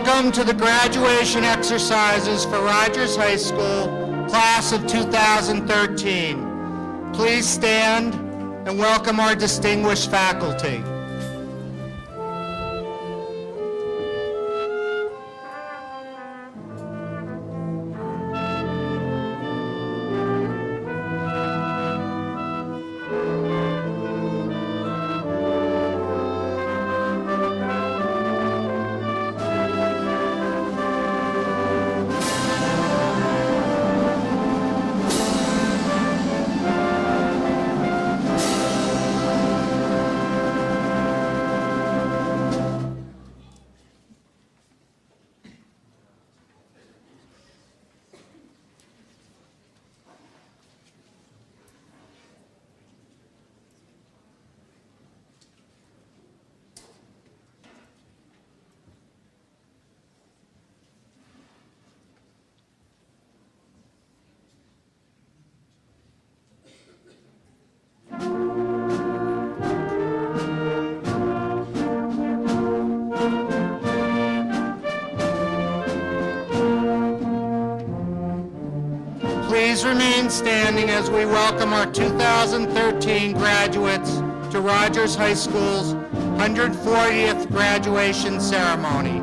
Welcome to the graduation exercises for Rogers High School, class of 2013. Please stand and welcome our distinguished faculty. Please remain standing as we welcome our 2013 graduates to Rogers High School's 140th graduation ceremony.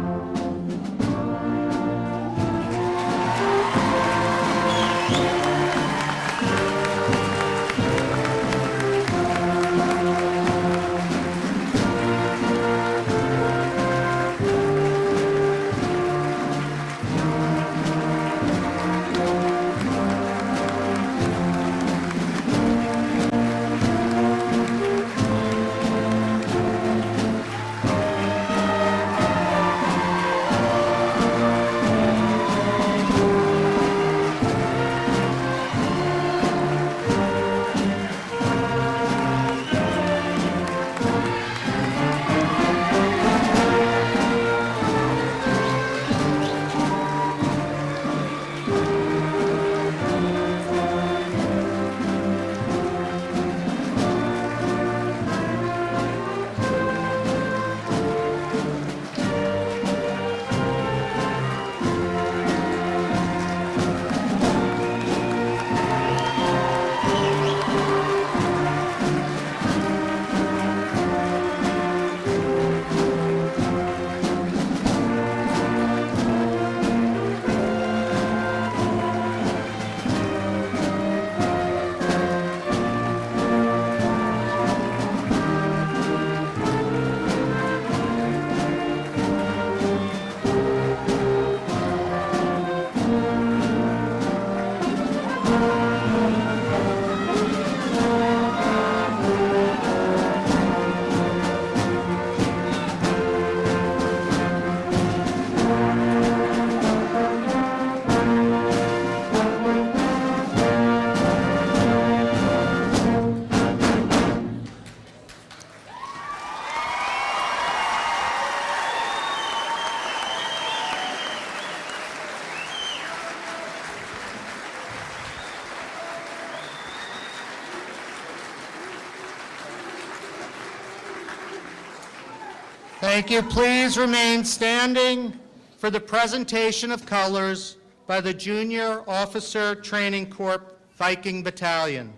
Thank you. Please remain standing for the presentation of colors by the Junior Officer Training Corps Viking Battalion.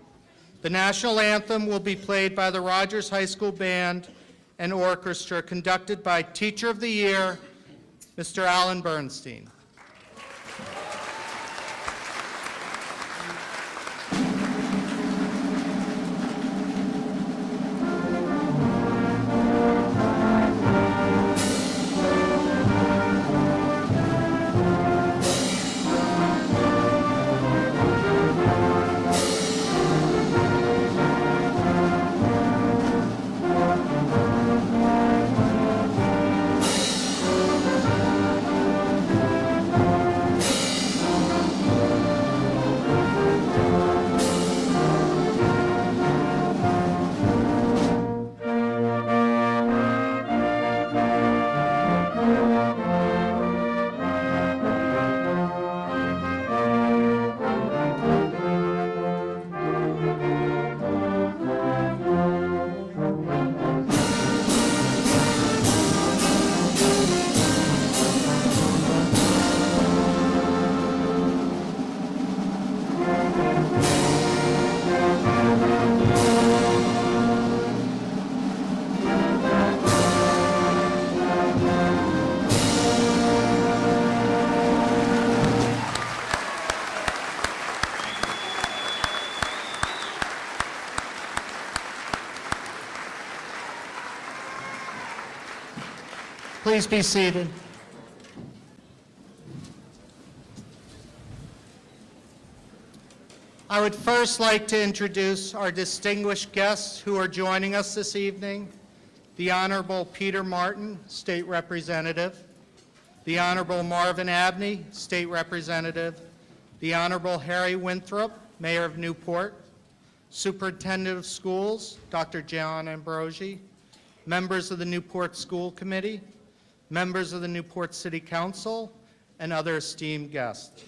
The national anthem will be played by the Rogers High School Band and Orchestra, conducted by Teacher of the Year, Mr. Alan Bernstein. Please be seated. I would first like to introduce our distinguished guests who are joining us this evening. The Honorable Peter Martin, State Representative. The Honorable Marvin Abney, State Representative. The Honorable Harry Winthrop, Mayor of Newport. Superintendent of Schools, Dr. John Ambrosi. Members of the Newport School Committee. Members of the Newport City Council, and other esteemed guests.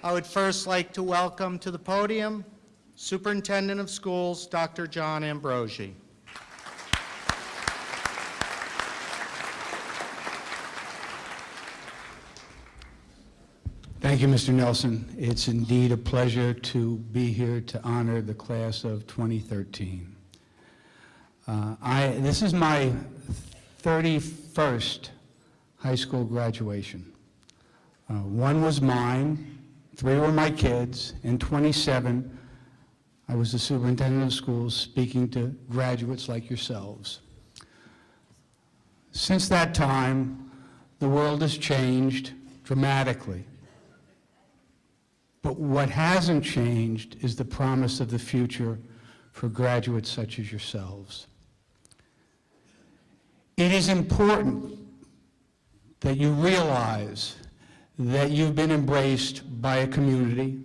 I would first like to welcome to the podium Superintendent of Schools, Dr. John Ambrosi. Thank you, Mr. Nelson. It's indeed a pleasure to be here to honor the class of 2013. This is my 31st high school graduation. One was mine, 3 were my kids, and 27, I was the superintendent of schools speaking to graduates like yourselves. Since that time, the world has changed dramatically. But what hasn't changed is the promise of the future for graduates such as yourselves. It is important that you realize that you've been embraced by a community,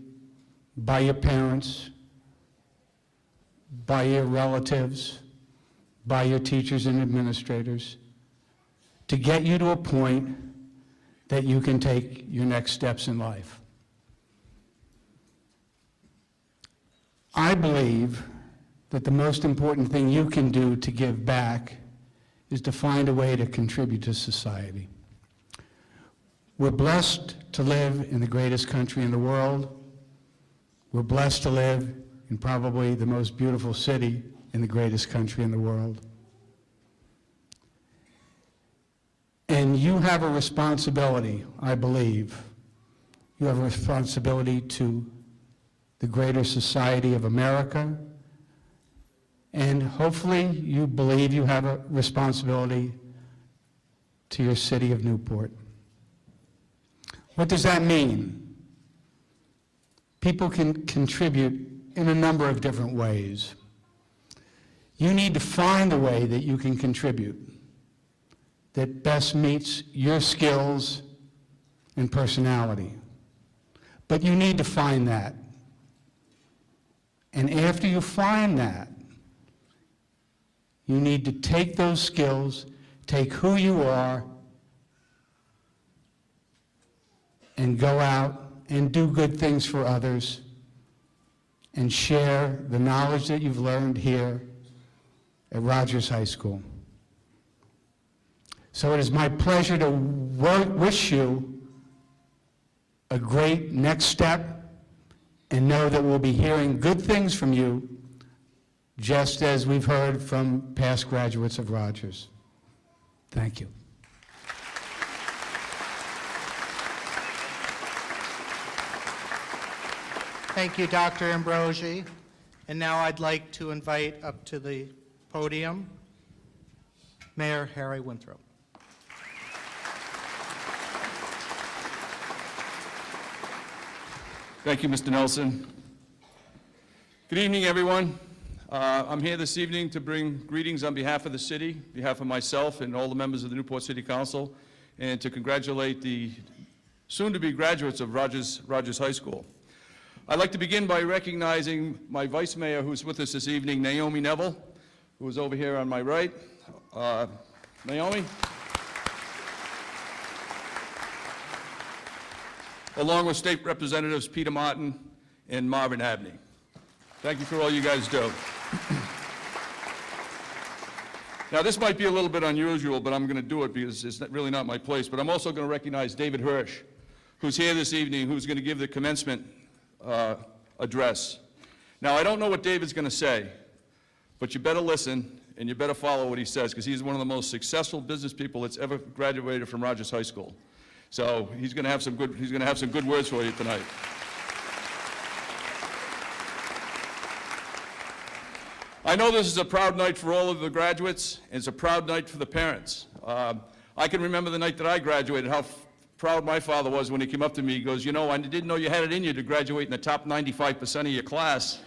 by your parents, by your relatives, by your teachers and administrators, to get you to a point that you can take your next steps in life. I believe that the most important thing you can do to give back is to find a way to contribute to society. We're blessed to live in the greatest country in the world. We're blessed to live in probably the most beautiful city in the greatest country in the world. And you have a responsibility, I believe. You have a responsibility to the greater society of America, and hopefully you believe you have a responsibility to your city of Newport. What does that mean? People can contribute in a number of different ways. You need to find a way that you can contribute that best meets your skills and personality. But you need to find that. And after you find that, you need to take those skills, take who you are, and go out and do good things for others and share the knowledge that you've learned here at Rogers High School. So it is my pleasure to wish you a great next step, and know that we'll be hearing good things from you, just as we've heard from past graduates of Rogers. Thank you. Thank you, Dr. Ambrosi. And now I'd like to invite up to the podium Mayor Harry Winthrop. Thank you, Mr. Nelson. Good evening, everyone. I'm here this evening to bring greetings on behalf of the city, on behalf of myself and all the members of the Newport City Council, and to congratulate the soon-to-be graduates of Rogers High School. I'd like to begin by recognizing my Vice Mayor who's with us this evening, Naomi Neville, who is over here on my right. Naomi. Along with State Representatives Peter Martin and Marvin Abney. Thank you for all you guys do. Now, this might be a little bit unusual, but I'm going to do it because it's really not my place, but I'm also going to recognize David Hirsch, who's here this evening, who's going to give the commencement address. Now, I don't know what David's going to say, but you better listen and you better follow what he says, because he's one of the most successful business people that's ever graduated from Rogers High School. So he's going to have some good words for you tonight. I know this is a proud night for all of the graduates, and it's a proud night for the parents. I can remember the night that I graduated, how proud my father was when he came up to me. He goes, you know, I didn't know you had it in you to graduate in the top 95% of your class.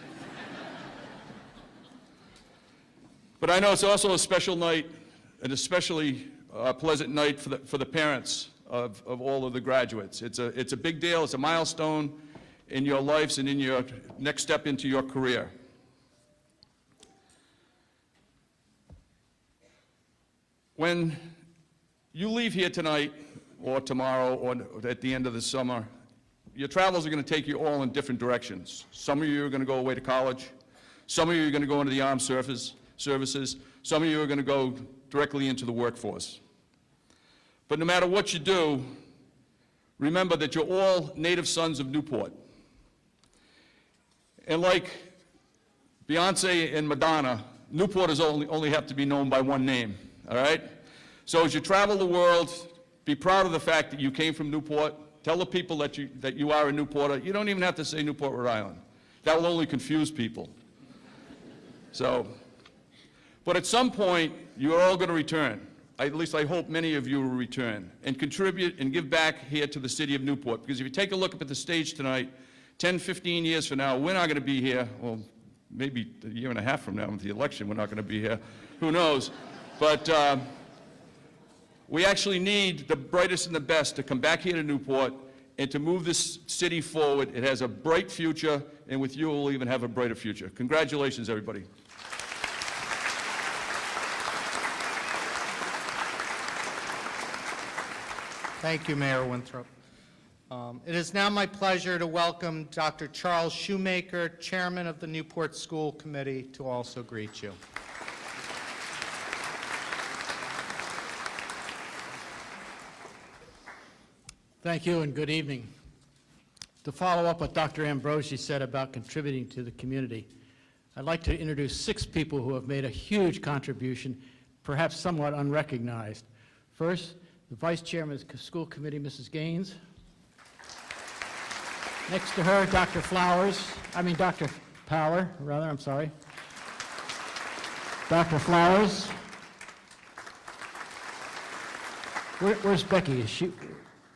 But I know it's also a special night, an especially pleasant night for the parents of all of the graduates. It's a big deal. It's a milestone in your lives and in your next step into your career. When you leave here tonight, or tomorrow, or at the end of the summer, your travels are going to take you all in different directions. Some of you are going to go away to college. Some of you are going to go into the armed services. Some of you are going to go directly into the workforce. But no matter what you do, remember that you're all native sons of Newport. And like Beyonce and Madonna, Newporters only have to be known by one name, all right? So as you travel the world, be proud of the fact that you came from Newport. Tell the people that you are a Newporter. You don't even have to say Newport, Rhode Island. That will only confuse people. So, but at some point, you're all going to return. At least I hope many of you will return and contribute and give back here to the city of Newport. Because if you take a look up at the stage tonight, 10, 15 years from now, we're not going to be here. Well, maybe a year and a half from now with the election, we're not going to be here. Who knows? But we actually need the brightest and the best to come back here to Newport and to move this city forward. It has a bright future, and with you, it will even have a brighter future. Congratulations, everybody. Thank you, Mayor Winthrop. It is now my pleasure to welcome Dr. Charles Shoemaker, Chairman of the Newport School Committee, to also greet you. Thank you and good evening. To follow up what Dr. Ambrosi said about contributing to the community, I'd like to introduce 6 people who have made a huge contribution, perhaps somewhat unrecognized. First, the Vice Chairman of the School Committee, Mrs. Gaines. Next to her, Dr. Power, I'm sorry. Dr. Flowers. Where's Becky? Is she?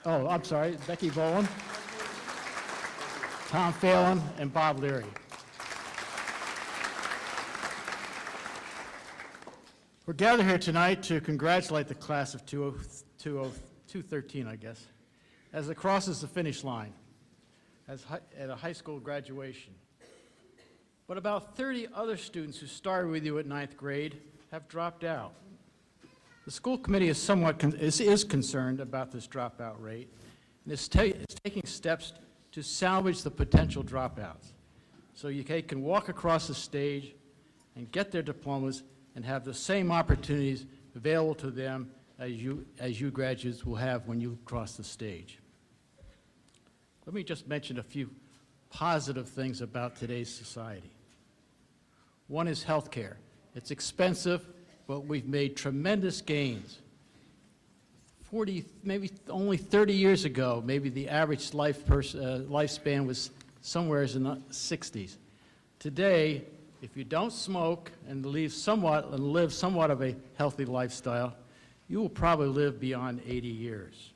Oh, I'm sorry, Becky Bowen, Tom Phelan, and Bob Leary. We're gathered here tonight to congratulate the class of 213, I guess, as it crosses the finish line at a high school graduation. But about 30 other students who started with you at 9th grade have dropped out. The school committee is is concerned about this dropout rate and is taking steps to salvage the potential dropouts so they can walk across the stage and get their diplomas and have the same opportunities available to them as you graduates will have when you cross the stage. Let me just mention a few positive things about today's society. One is healthcare. It's expensive, but we've made tremendous gains. 40, maybe only 30 years ago, maybe the average lifespan was somewhere in the 60s. Today, if you don't smoke and live somewhat of a healthy lifestyle, you will probably live beyond 80 years.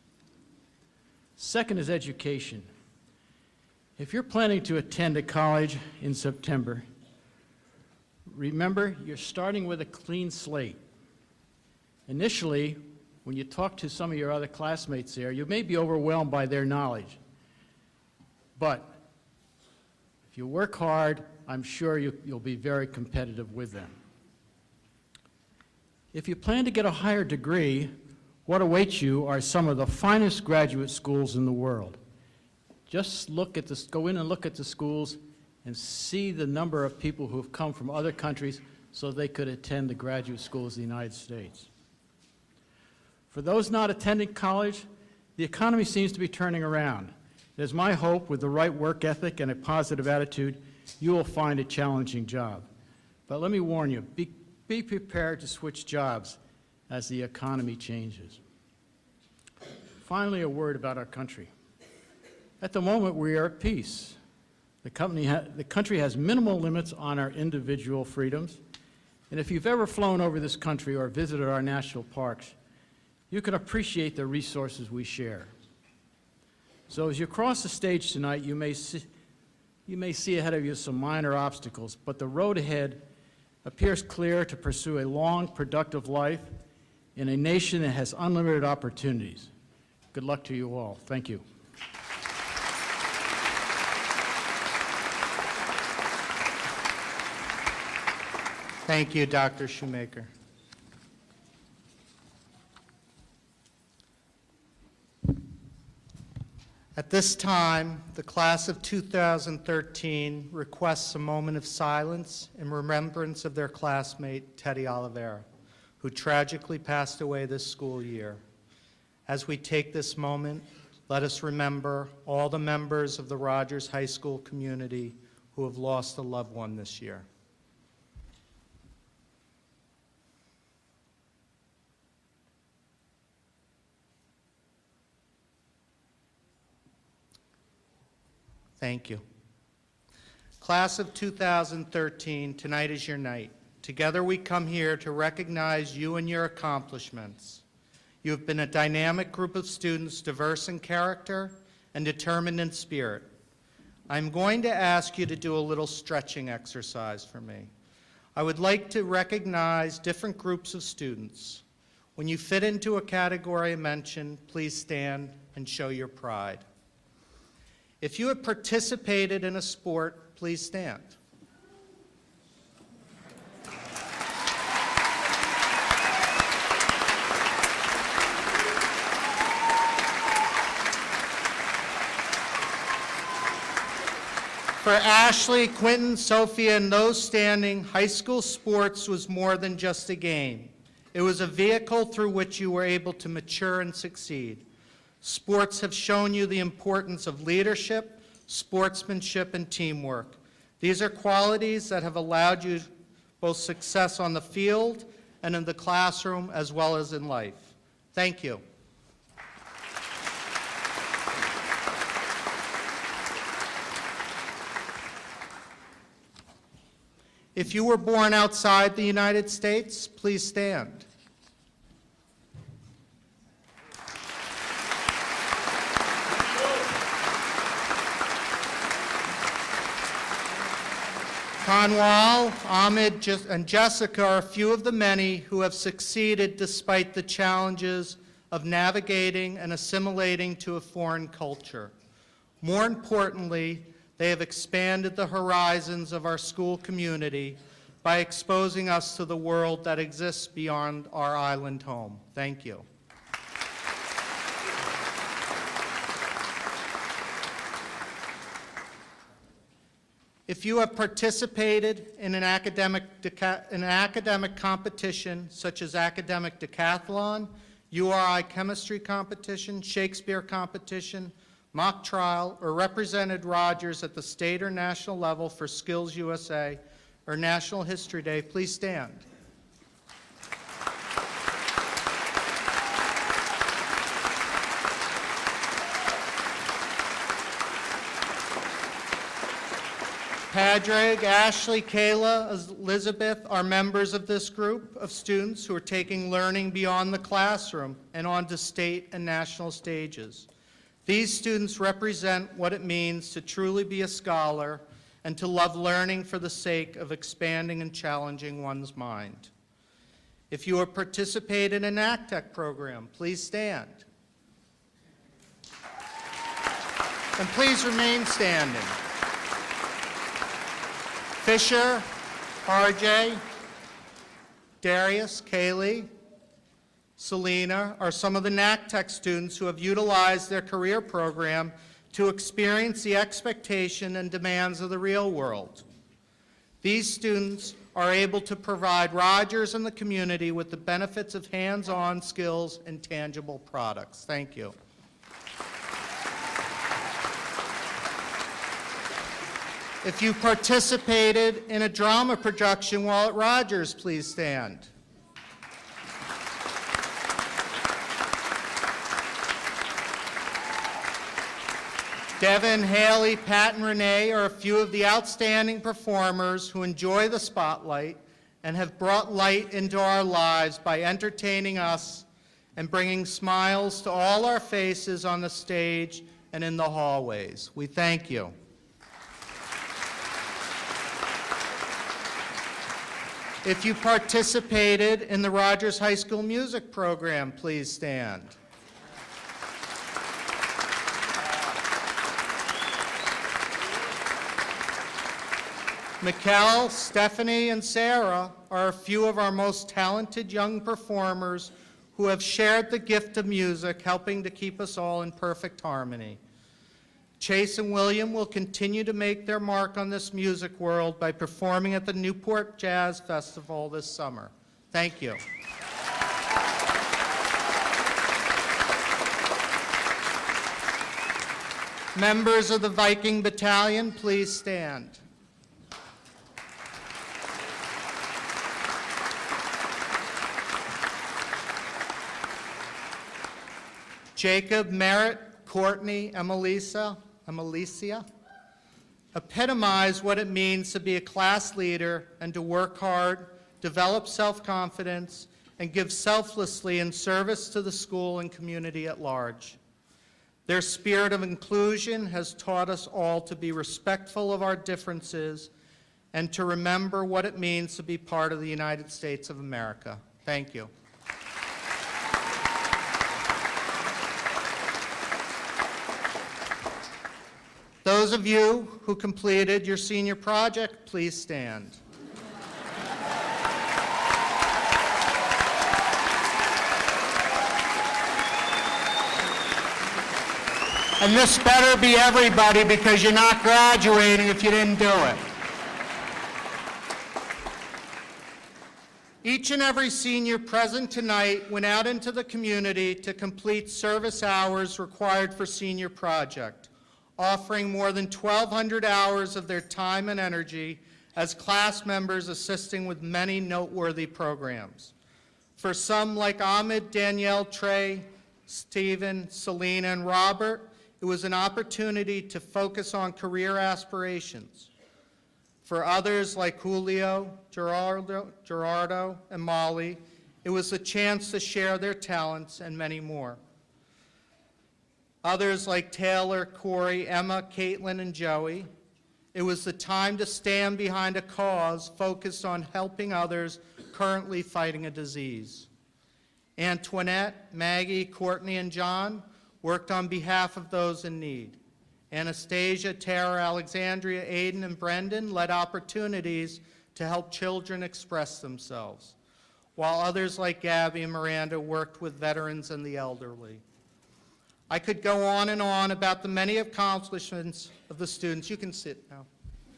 Second is education. If you're planning to attend a college in September, remember, you're starting with a clean slate. Initially, when you talk to some of your other classmates there, you may be overwhelmed by their knowledge. But if you work hard, I'm sure you'll be very competitive with them. If you plan to get a higher degree, what awaits you are some of the finest graduate schools in the world. Just go in and look at the schools and see the number of people who have come from other countries so they could attend the graduate schools of the United States. For those not attending college, the economy seems to be turning around. It is my hope, with the right work ethic and a positive attitude, you will find a challenging job. But let me warn you, be prepared to switch jobs as the economy changes. Finally, a word about our country. At the moment, we are at peace. The country has minimal limits on our individual freedoms, And if you've ever flown over this country or visited our national parks, you can appreciate the resources we share. So as you cross the stage tonight, you may see ahead of you some minor obstacles, but the road ahead appears clear to pursue a long, productive life in a nation that has unlimited opportunities. Good luck to you all. Thank you. Thank you, Dr. Shoemaker. At this time, the class of 2013 requests a moment of silence in remembrance of their classmate, Teddy Oliveira, who tragically passed away this school year. As we take this moment, let us remember all the members of the Rogers High School community who have lost a loved one this year. Thank you. Class of 2013, tonight is your night. Together we come here to recognize you and your accomplishments. You have been a dynamic group of students, diverse in character and determined in spirit. I'm going to ask you to do a little stretching exercise for me. I would like to recognize different groups of students. When you fit into a category I mentioned, please stand and show your pride. If you have participated in a sport, please stand. For Ashley, Quentin, Sophia, and those standing, high school sports was more than just a game. It was a vehicle through which you were able to mature and succeed. Sports have shown you the importance of leadership, sportsmanship, and teamwork. These are qualities that have allowed you both success on the field and in the classroom as well as in life. Thank you. If you were born outside the United States, please stand. Conwal, Ahmed, and Jessica are a few of the many who have succeeded despite the challenges of navigating and assimilating to a foreign culture. More importantly, they have expanded the horizons of our school community by exposing us to the world that exists beyond our island home. Thank you. If you have participated in an academic competition, such as academic decathlon, URI chemistry competition, Shakespeare competition, mock trial, or represented Rogers at the state or national level for Skills USA or National History Day, please stand. Padraig, Ashley, Kayla, Elizabeth are members of this group of students who are taking learning beyond the classroom and onto state and national stages. These students represent what it means to truly be a scholar and to love learning for the sake of expanding and challenging one's mind. If you have participated in an ACTEC program, please stand. And please remain standing. Fisher, RJ, Darius, Kaylee, Selena are some of the NACTEC students who have utilized their career program to experience the expectation and demands of the real world. These students are able to provide Rogers and the community with the benefits of hands-on skills and tangible products. Thank you. If you participated in a drama production while at Rogers, please stand. Devin, Haley, Pat, and Renee are a few of the outstanding performers who enjoy the spotlight and have brought light into our lives by entertaining us and bringing smiles to all our faces on the stage and in the hallways. We thank you. If you participated in the Rogers High School music program, please stand. Mikkel, Stephanie, and Sarah are a few of our most talented young performers who have shared the gift of music, helping to keep us all in perfect harmony. Chase and William will continue to make their mark on this music world by performing at the Newport Jazz Festival this summer. Thank you. Members of the Viking Battalion, please stand. Jacob, Merritt, Courtney, and Alicia epitomize what it means to be a class leader and to work hard, develop self-confidence, and give selflessly in service to the school and community at large. Their spirit of inclusion has taught us all to be respectful of our differences and to remember what it means to be part of the United States of America. Thank you. Those of you who completed your senior project, please stand. And this better be everybody, because you're not graduating if you didn't do it. Each and every senior present tonight went out into the community to complete service hours required for senior project, offering more than 1,200 hours of their time and energy as class members, assisting with many noteworthy programs. For some, like Ahmed, Danielle, Trey, Stephen, Selena, and Robert, it was an opportunity to focus on career aspirations. For others, like Julio, Gerardo, and Molly, it was a chance to share their talents and many more. Others like Taylor, Corey, Emma, Caitlin, and Joey, it was the time to stand behind a cause focused on helping others currently fighting a disease. Antoinette, Maggie, Courtney, and John worked on behalf of those in need. Anastasia, Tara, Alexandria, Aiden, and Brendan led opportunities to help children express themselves, while others like Gabby and Miranda worked with veterans and the elderly. I could go on and on about the many accomplishments of the students. You can sit now.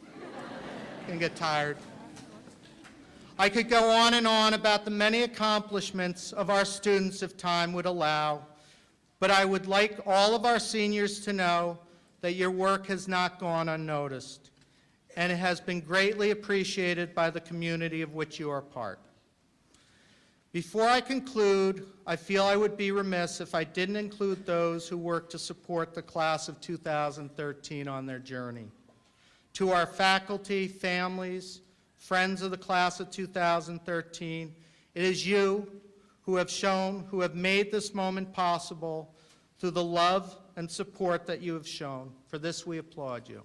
You can get tired. I could go on and on about the many accomplishments of our students if time would allow, but I would like all of our seniors to know that your work has not gone unnoticed, and it has been greatly appreciated by the community of which you are part. Before I conclude, I feel I would be remiss if I didn't include those who work to support the class of 2013 on their journey. To our faculty, families, friends of the class of 2013, it is you who have made this moment possible through the love and support that you have shown. For this, we applaud you.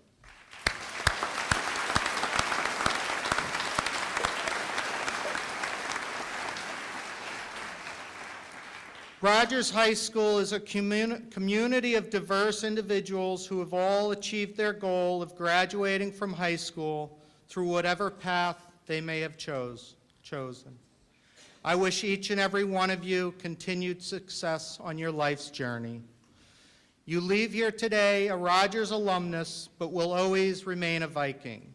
Rogers High School is a community of diverse individuals who have all achieved their goal of graduating from high school through whatever path they may have chosen. I wish each and every one of you continued success on your life's journey. You leave here today a Rogers alumnus, but will always remain a Viking.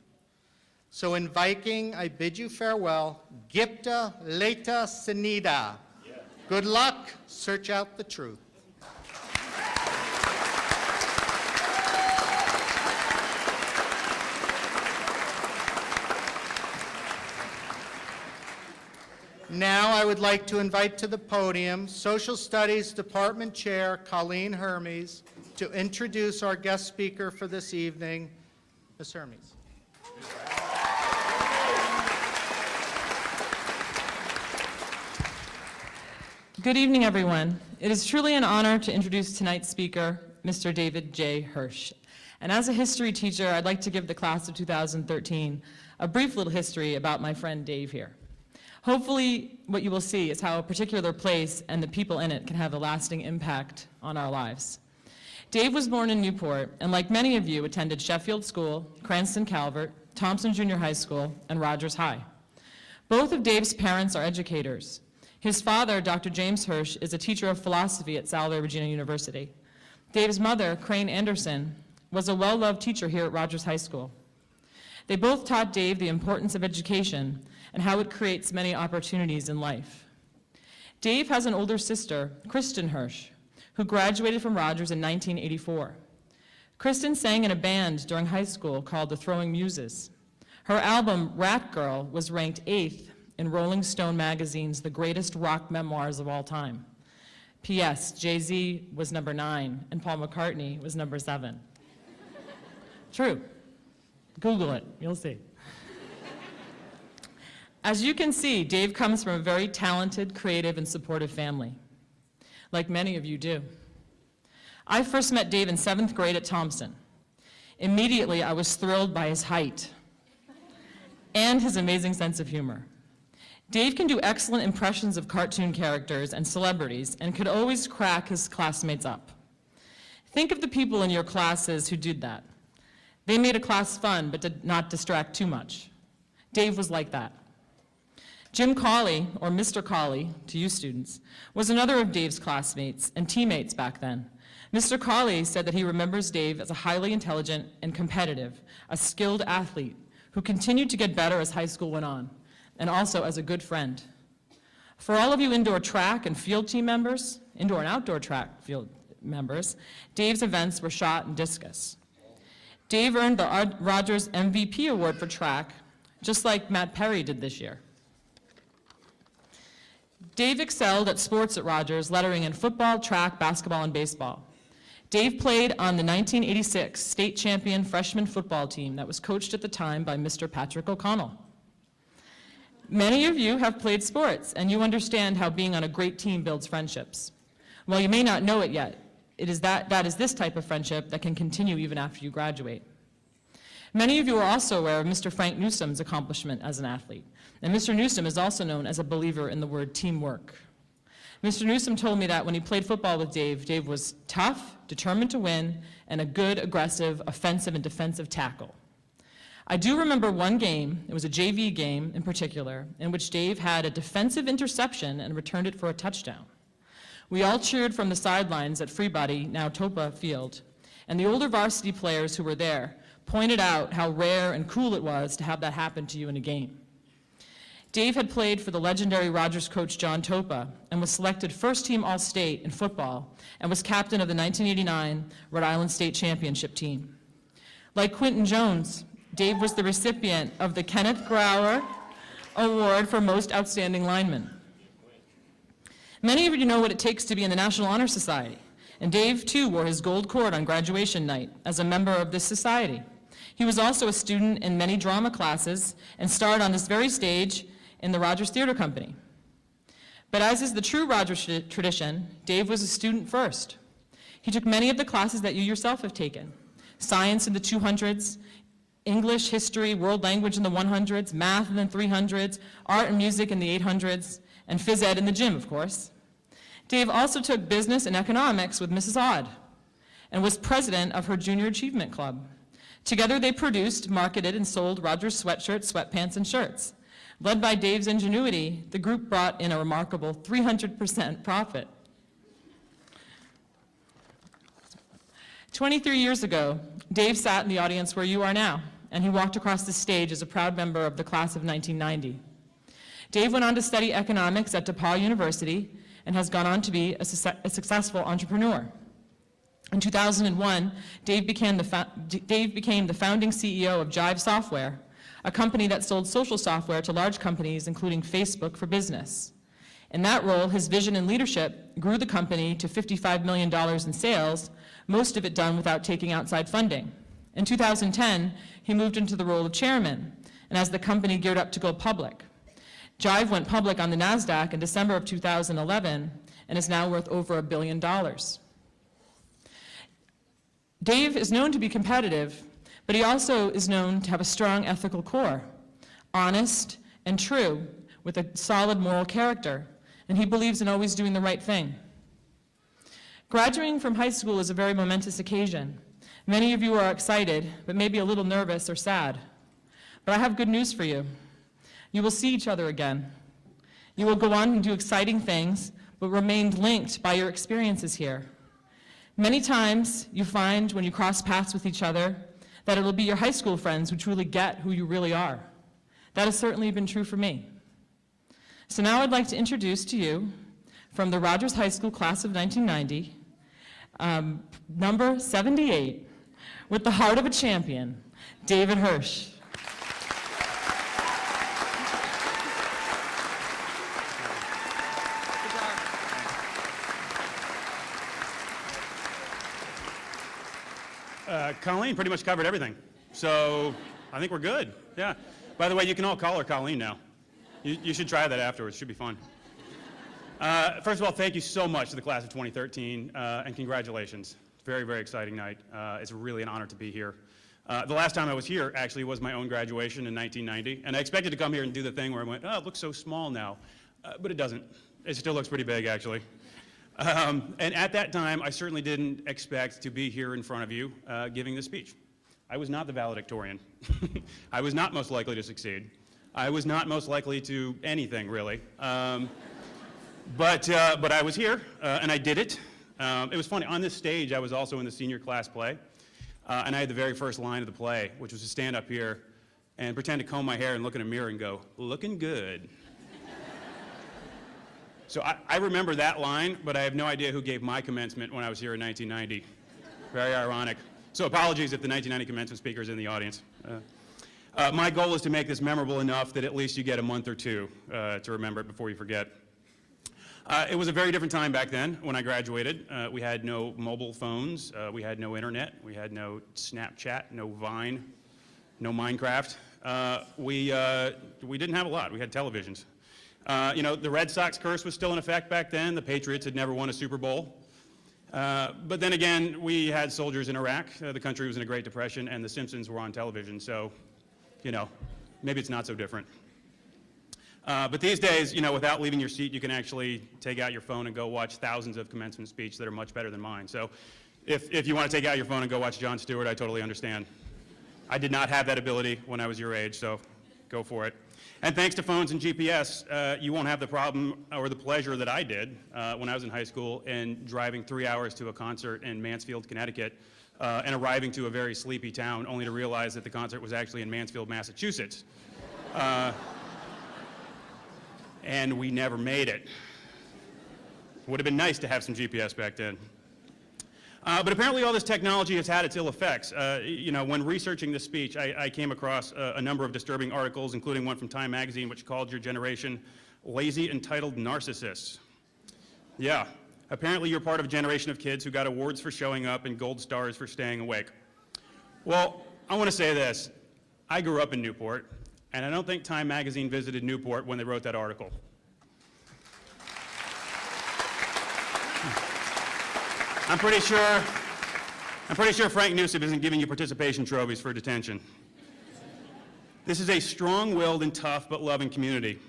So in Viking, I bid you farewell. Gipta leta senida. Good luck. Search out the truth. Now I would like to invite to the podium Social Studies Department Chair Colleen Hermes to introduce our guest speaker for this evening. Ms. Hermes. Good evening, everyone. It is truly an honor to introduce tonight's speaker, Mr. David J. Hirsch. And as a history teacher, I'd like to give the class of 2013 a brief little history about my friend Dave here. Hopefully, what you will see is how a particular place and the people in it can have a lasting impact on our lives. Dave was born in Newport, and like many of you, attended Sheffield School, Cranston Calvert, Thompson Junior High School, and Rogers High. Both of Dave's parents are educators. His father, Dr. James Hirsch, is a teacher of philosophy at Salve Regina University. Dave's mother, Crane Anderson, was a well-loved teacher here at Rogers High School. They both taught Dave the importance of education and how it creates many opportunities in life. Dave has an older sister, Kristen Hirsch, who graduated from Rogers in 1984. Kristen sang in a band during high school called the Throwing Muses. Her album, Rat Girl, was ranked 8th in Rolling Stone magazine's The Greatest Rock Memoirs of All Time. P.S. Jay-Z was number 9, and Paul McCartney was number 7. True. Google it, you'll see. As you can see, Dave comes from a very talented, creative, and supportive family, like many of you do. I first met Dave in 7th grade at Thompson. Immediately, I was thrilled by his height and his amazing sense of humor. Dave can do excellent impressions of cartoon characters and celebrities and could always crack his classmates up. Think of the people in your classes who did that. They made a class fun but did not distract too much. Dave was like that. Jim Cawley, or Mr. Cawley to you students, was another of Dave's classmates and teammates back then. Mr. Cawley said that he remembers Dave as a highly intelligent and competitive, a skilled athlete who continued to get better as high school went on, and also as a good friend. For all of you indoor track and field team members, indoor and outdoor track field members, Dave's events were shot and discus. Dave earned the Rogers MVP award for track, just like Matt Perry did this year. Dave excelled at sports at Rogers, lettering in football, track, basketball, and baseball. Dave played on the 1986 state champion freshman football team that was coached at the time by Mr. Patrick O'Connell. Many of you have played sports, and you understand how being on a great team builds friendships. While you may not know it yet, that is this type of friendship that can continue even after you graduate. Many of you are also aware of Mr. Frank Newsom's accomplishment as an athlete, and Mr. Newsom is also known as a believer in the word teamwork. Mr. Newsom told me that when he played football with Dave, Dave was tough, determined to win, and a good, aggressive, offensive, and defensive tackle. I do remember one game, it was a JV game in particular, in which Dave had a defensive interception and returned it for a touchdown. We all cheered from the sidelines at Freebody, now Topa Field, and the older varsity players who were there pointed out how rare and cool it was to have that happen to you in a game. Dave had played for the legendary Rogers coach John Topa and was selected first-team All-State in football and was captain of the 1989 Rhode Island State Championship team. Like Quinton Jones, Dave was the recipient of the Kenneth Grauer Award for Most Outstanding Lineman. Many of you know what it takes to be in the National Honor Society, and Dave too wore his gold cord on graduation night as a member of this society. He was also a student in many drama classes and starred on this very stage in the Rogers Theater Company. But as is the true Rogers tradition, Dave was a student first. He took many of the classes that you yourself have taken: science in the 200s, English, history, world language in the 100s, math in the 300s, art and music in the 800s, and phys ed in the gym, of course. Dave also took business and economics with Mrs. Odd and was president of her Junior Achievement Club. Together they produced, marketed, and sold Rogers sweatshirts, sweatpants, and shirts. Led by Dave's ingenuity, the group brought in a remarkable 300% profit. 23 years ago, Dave sat in the audience where you are now, and he walked across the stage as a proud member of the class of 1990. Dave went on to study economics at DePaul University and has gone on to be a successful entrepreneur. In 2001, Dave became the founding CEO of Jive Software, a company that sold social software to large companies, including Facebook for Business. In that role, his vision and leadership grew the company to $55 million in sales, most of it done without taking outside funding. In 2010, he moved into the role of chairman, and as the company geared up to go public. Jive went public on the NASDAQ in December of 2011, and is now worth over $1 billion. Dave is known to be competitive, but he also is known to have a strong ethical core, honest and true, with a solid moral character, and he believes in always doing the right thing. Graduating from high school is a very momentous occasion. Many of you are excited, but maybe a little nervous or sad. But I have good news for you. You will see each other again. You will go on and do exciting things, but remain linked by your experiences here. Many times you find when you cross paths with each other that it'll be your high school friends who truly get who you really are. That has certainly been true for me. So now I'd like to introduce to you, from the Rogers High School class of 1990, number 78, with the heart of a champion, David Hirsch. Colleen pretty much covered everything, so I think we're good. Yeah. By the way, you can all call her Colleen now. You should try that afterwards. Should be fun. First of all, thank you so much to the class of 2013, and congratulations. Very, very exciting night. It's really an honor to be here. The last time I was here, actually, was my own graduation in 1990, and I expected to come here and do the thing where I went, oh, it looks so small now, but it doesn't. It still looks pretty big, actually. And at that time, I certainly didn't expect to be here in front of you giving this speech. I was not the valedictorian. I was not most likely to succeed. I was not most likely to anything, really. But I was here, and I did it. It was funny. On this stage, I was also in the senior class play, and I had the very first line of the play, which was to stand up here and pretend to comb my hair and look in a mirror and go, looking good. So I remember that line, but I have no idea who gave my commencement when I was here in 1990. Very ironic. So apologies if the 1990 commencement speaker is in the audience. My goal is to make this memorable enough that at least you get a month or two to remember it before you forget. It was a very different time back then when I graduated. We had no mobile phones, we had no internet, we had no Snapchat, no Vine, no Minecraft. We didn't have a lot. We had televisions. You know, the Red Sox curse was still in effect back then. The Patriots had never won a Super Bowl. But then again, we had soldiers in Iraq. The country was in a Great Depression, and The Simpsons were on television. So, you know, maybe it's not so different. But these days, you know, without leaving your seat, you can actually take out your phone and go watch thousands of commencement speeches that are much better than mine. So if you want to take out your phone and go watch Jon Stewart, I totally understand. I did not have that ability when I was your age, so go for it. And thanks to phones and GPS, you won't have the problem or the pleasure that I did when I was in high school in driving 3 hours to a concert in Mansfield, Connecticut, and arriving to a very sleepy town only to realize that the concert was actually in Mansfield, Massachusetts. And we never made it. Would have been nice to have some GPS back then. But apparently all this technology has had its ill effects. You know, when researching this speech, I came across a number of disturbing articles, including one from Time magazine, which called your generation lazy, entitled narcissists. Yeah, apparently you're part of a generation of kids who got awards for showing up and gold stars for staying awake. Well, I want to say this. I grew up in Newport, and I don't think Time magazine visited Newport when they wrote that article. I'm pretty sure Frank Newsom isn't giving you participation trophies for detention. This is a strong-willed and tough but loving community,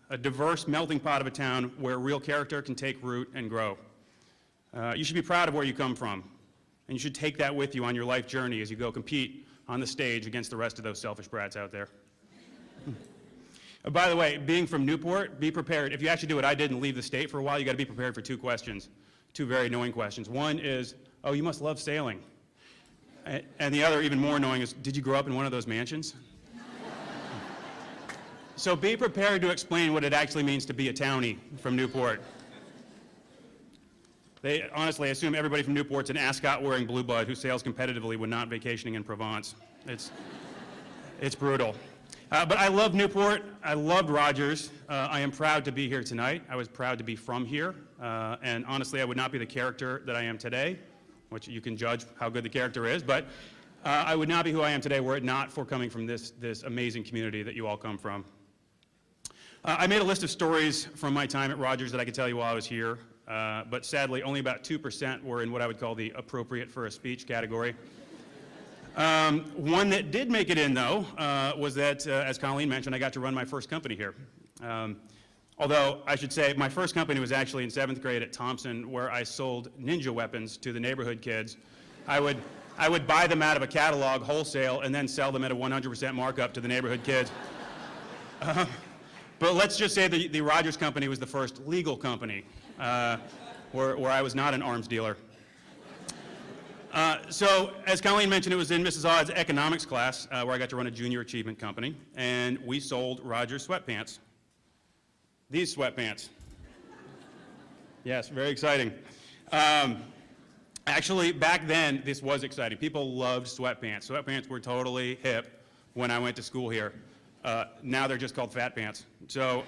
a diverse melting pot of a town where real character can take root and grow. You should be proud of where you come from, and you should take that with you on your life journey as you go compete on the stage against the rest of those selfish brats out there. By the way, being from Newport, be prepared. If you actually do what I did and leave the state for a while, you got to be prepared for two questions. Two very annoying questions. One is, oh, you must love sailing. And the other, even more annoying, is, did you grow up in one of those mansions? So be prepared to explain what it actually means to be a townie from Newport. They honestly assume everybody from Newport's an ascot-wearing blue blood who sails competitively when not vacationing in Provence. It's brutal. But I love Newport. I loved Rogers. I am proud to be here tonight. I was proud to be from here. And honestly, I would not be the character that I am today, which you can judge how good the character is, but I would not be who I am today were it not for coming from this amazing community that you all come from. I made a list of stories from my time at Rogers that I could tell you while I was here. but sadly only about 2% were in what I would call the appropriate for a speech category. One that did make it in, though, was that, as Colleen mentioned, I got to run my first company here. Although, I should say, my first company was actually in 7th grade at Thompson, where I sold ninja weapons to the neighborhood kids. I would buy them out of a catalog wholesale and then sell them at a 100% markup to the neighborhood kids. But let's just say the Rogers Company was the first legal company where I was not an arms dealer. So, as Colleen mentioned, it was in Mrs. Odd's economics class where I got to run a junior achievement company, and we sold Rogers sweatpants. These sweatpants. Yes, very exciting. Actually, back then, this was exciting. People loved sweatpants. Sweatpants were totally hip when I went to school here. Now they're just called fat pants. So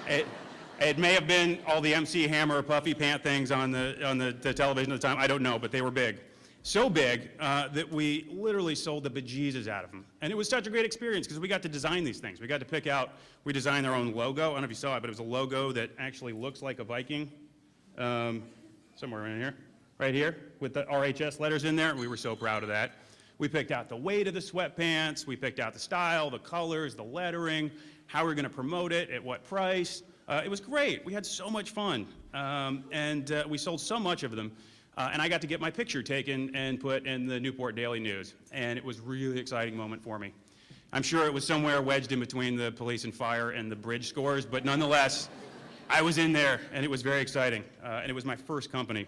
it may have been all the MC Hammer puffy pant things on the television at the time. I don't know, but they were big. So big that we literally sold the bejesus out of them. And it was such a great experience because we got to design these things. We got to pick out, we designed our own logo. I don't know if you saw it, but it was a logo that actually looks like a Viking. Somewhere in here, right here, with the RHS letters in there. And we were so proud of that. We picked out the weight of the sweatpants. We picked out the style, the colors, the lettering, how we're going to promote it, at what price. It was great. We had so much fun. And we sold so much of them. And I got to get my picture taken and put in the Newport Daily News. And it was a really exciting moment for me. I'm sure it was somewhere wedged in between the police and fire and the bridge scores, but nonetheless, I was in there, and it was very exciting. And it was my first company.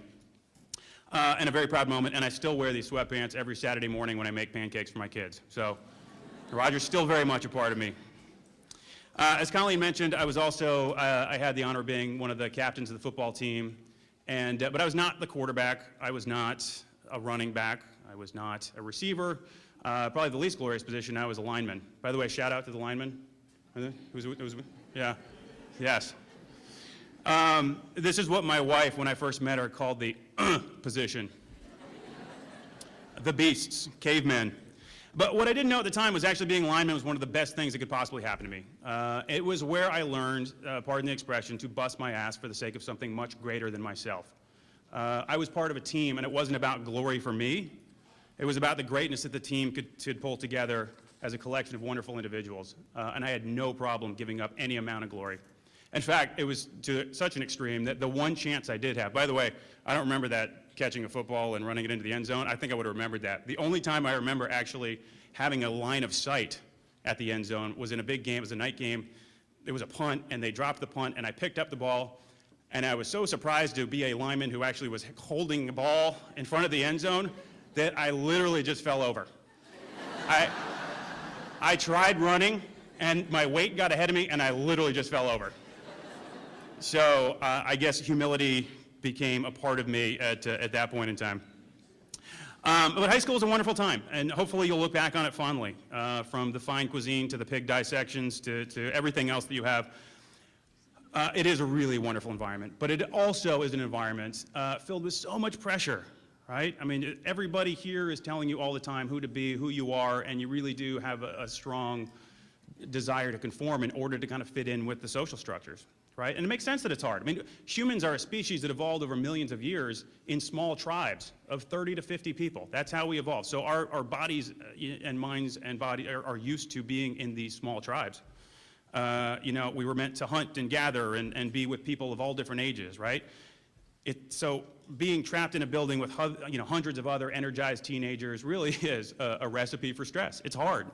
And a very proud moment, and I still wear these sweatpants every Saturday morning when I make pancakes for my kids. So Roger's still very much a part of me. As Colleen mentioned, I was also, I had the honor of being one of the captains of the football team. But I was not the quarterback. I was not a running back. I was not a receiver. Probably the least glorious position, I was a lineman. By the way, shout out to the lineman. Yeah, yes. This is what my wife, when I first met her, called the position. The beasts, cavemen. But what I didn't know at the time was actually being a lineman was one of the best things that could possibly happen to me. It was where I learned, pardon the expression, to bust my ass for the sake of something much greater than myself. I was part of a team, and it wasn't about glory for me. It was about the greatness that the team could pull together as a collection of wonderful individuals. And I had no problem giving up any amount of glory. In fact, it was to such an extreme that the one chance I did have, by the way, I don't remember that catching a football and running it into the end zone. I think I would have remembered that. The only time I remember actually having a line of sight at the end zone was in a big game. It was a night game. There was a punt, and they dropped the punt, and I picked up the ball, and I was so surprised to be a lineman who actually was holding the ball in front of the end zone that I literally just fell over. I tried running, and my weight got ahead of me, and I literally just fell over. So I guess humility became a part of me at that point in time. But high school is a wonderful time, and hopefully you'll look back on it fondly, from the fine cuisine to the pig dissections to everything else that you have. It is a really wonderful environment, but it also is an environment filled with so much pressure, right? I mean, everybody here is telling you all the time who to be, who you are, and you really do have a strong desire to conform in order to kind of fit in with the social structures. Right? And it makes sense that it's hard. I mean, humans are a species that evolved over millions of years in small tribes of 30 to 50 people. That's how we evolved. So our bodies and minds and body are used to being in these small tribes. You know, we were meant to hunt and gather and be with people of all different ages, right? So being trapped in a building with hundreds of other energized teenagers really is a recipe for stress. It's hard.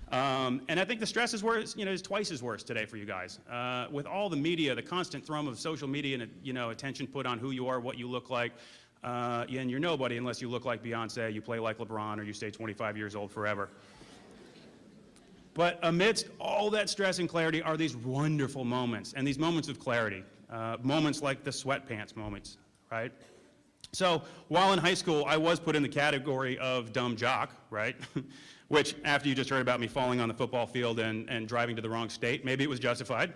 And I think the stress is worse, is twice as worse today for you guys. With all the media, the constant thrum of social media and, attention put on who you are, what you look like, and you're nobody unless you look like Beyonce, you play like LeBron, or you stay 25 years old forever. But amidst all that stress and clarity are these wonderful moments, and these moments of clarity, moments like the sweatpants moments, right? So while in high school, I was put in the category of dumb jock, right? Which, after you just heard about me falling on the football field and driving to the wrong state, maybe it was justified.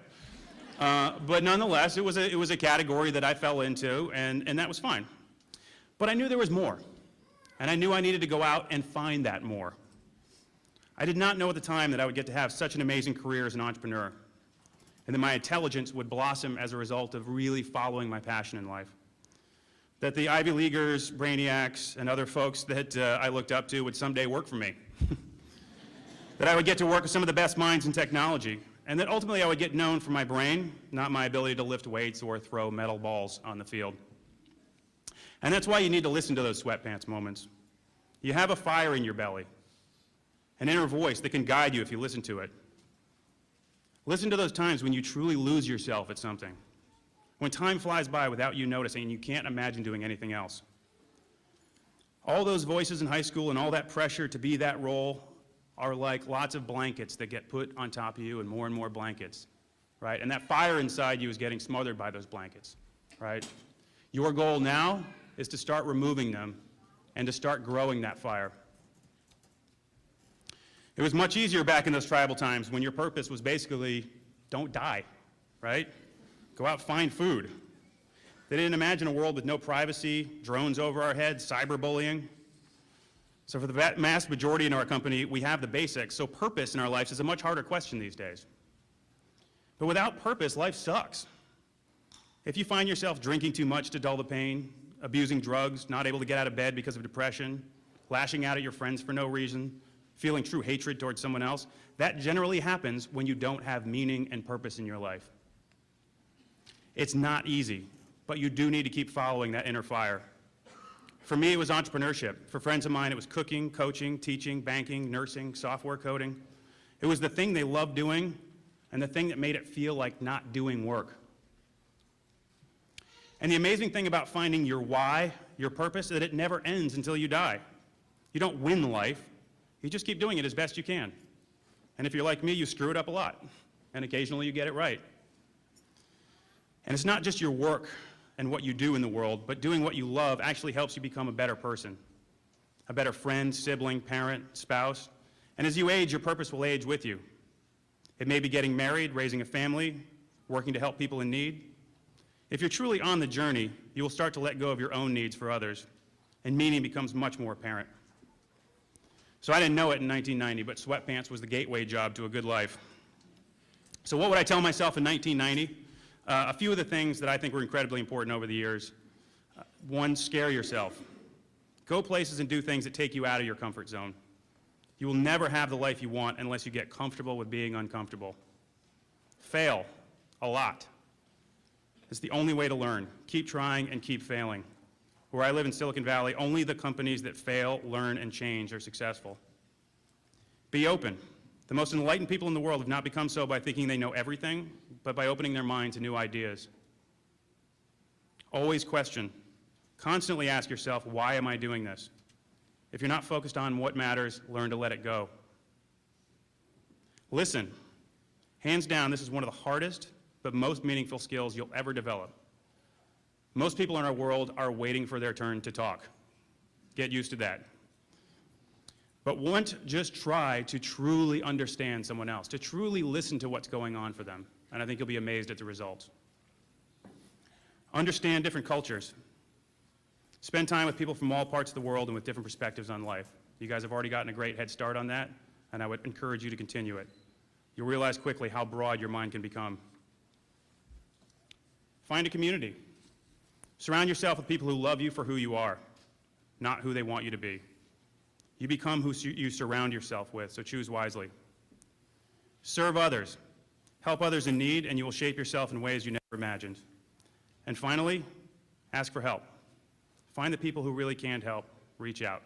But nonetheless, it was a category that I fell into, and that was fine. But I knew there was more, and I knew I needed to go out and find that more. I did not know at the time that I would get to have such an amazing career as an entrepreneur. and that my intelligence would blossom as a result of really following my passion in life. That the Ivy Leaguers, brainiacs, and other folks that I looked up to would someday work for me. That I would get to work with some of the best minds in technology, and that ultimately I would get known for my brain, not my ability to lift weights or throw metal balls on the field. And that's why you need to listen to those sweatpants moments. You have a fire in your belly, an inner voice that can guide you if you listen to it. Listen to those times when you truly lose yourself at something, when time flies by without you noticing and you can't imagine doing anything else. All those voices in high school and all that pressure to be that role are like lots of blankets that get put on top of you and more blankets, right? And that fire inside you is getting smothered by those blankets, right? Your goal now is to start removing them and to start growing that fire. It was much easier back in those tribal times when your purpose was basically, don't die, right? Go out, find food. They didn't imagine a world with no privacy, drones over our heads, cyberbullying. So for the vast majority in our company, we have the basics, so purpose in our lives is a much harder question these days. But without purpose, life sucks. If you find yourself drinking too much to dull the pain, abusing drugs, not able to get out of bed because of depression, lashing out at your friends for no reason, feeling true hatred towards someone else, that generally happens when you don't have meaning and purpose in your life. It's not easy, but you do need to keep following that inner fire. For me, it was entrepreneurship. For friends of mine, it was cooking, coaching, teaching, banking, nursing, software coding. It was the thing they loved doing and the thing that made it feel like not doing work. And the amazing thing about finding your why, your purpose, is that it never ends until you die. You don't win life. You just keep doing it as best you can. And if you're like me, you screw it up a lot. And occasionally you get it right. And it's not just your work and what you do in the world, but doing what you love actually helps you become a better person, a better friend, sibling, parent, spouse. And as you age, your purpose will age with you. It may be getting married, raising a family, working to help people in need. If you're truly on the journey, you will start to let go of your own needs for others, and meaning becomes much more apparent. So I didn't know it in 1990, but sweatpants was the gateway job to a good life. So what would I tell myself in 1990? A few of the things that I think were incredibly important over the years. One, scare yourself. Go places and do things that take you out of your comfort zone. You will never have the life you want unless you get comfortable with being uncomfortable. Fail a lot. It's the only way to learn. Keep trying and keep failing. Where I live in Silicon Valley, only the companies that fail, learn, and change are successful. Be open. The most enlightened people in the world have not become so by thinking they know everything, but by opening their mind to new ideas. Always question. Constantly ask yourself, why am I doing this? If you're not focused on what matters, learn to let it go. Listen. Hands down, this is one of the hardest but most meaningful skills you'll ever develop. Most people in our world are waiting for their turn to talk. Get used to that. But won't just try to truly understand someone else, to truly listen to what's going on for them, and I think you'll be amazed at the results. Understand different cultures. Spend time with people from all parts of the world and with different perspectives on life. You guys have already gotten a great head start on that, and I would encourage you to continue it. You'll realize quickly how broad your mind can become. Find a community. Surround yourself with people who love you for who you are, not who they want you to be. You become who you surround yourself with, so choose wisely. Serve others. Help others in need, and you will shape yourself in ways you never imagined. And finally, ask for help. Find the people who really can help. Reach out.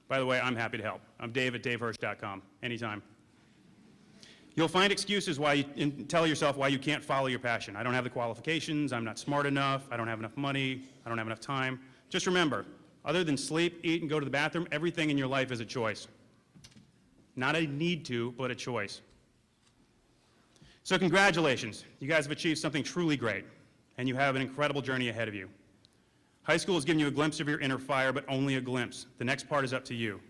By the way, I'm happy to help. I'm Dave at davehirsch.com, anytime. You'll find excuses and tell yourself why you can't follow your passion. I don't have the qualifications, I'm not smart enough, I don't have enough money, I don't have enough time. Just remember, other than sleep, eat, and go to the bathroom, everything in your life is a choice. Not a need to, but a choice. So congratulations, you guys have achieved something truly great, and you have an incredible journey ahead of you. High school has given you a glimpse of your inner fire, but only a glimpse. The next part is up to you.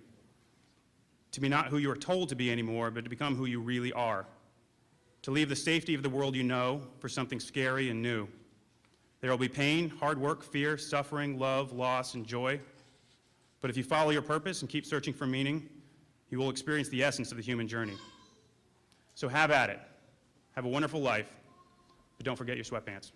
To be not who you are told to be anymore, but to become who you really are. To leave the safety of the world you know for something scary and new. There will be pain, hard work, fear, suffering, love, loss, and joy. But if you follow your purpose and keep searching for meaning, you will experience the essence of the human journey. So have at it. Have a wonderful life, but don't forget your sweatpants.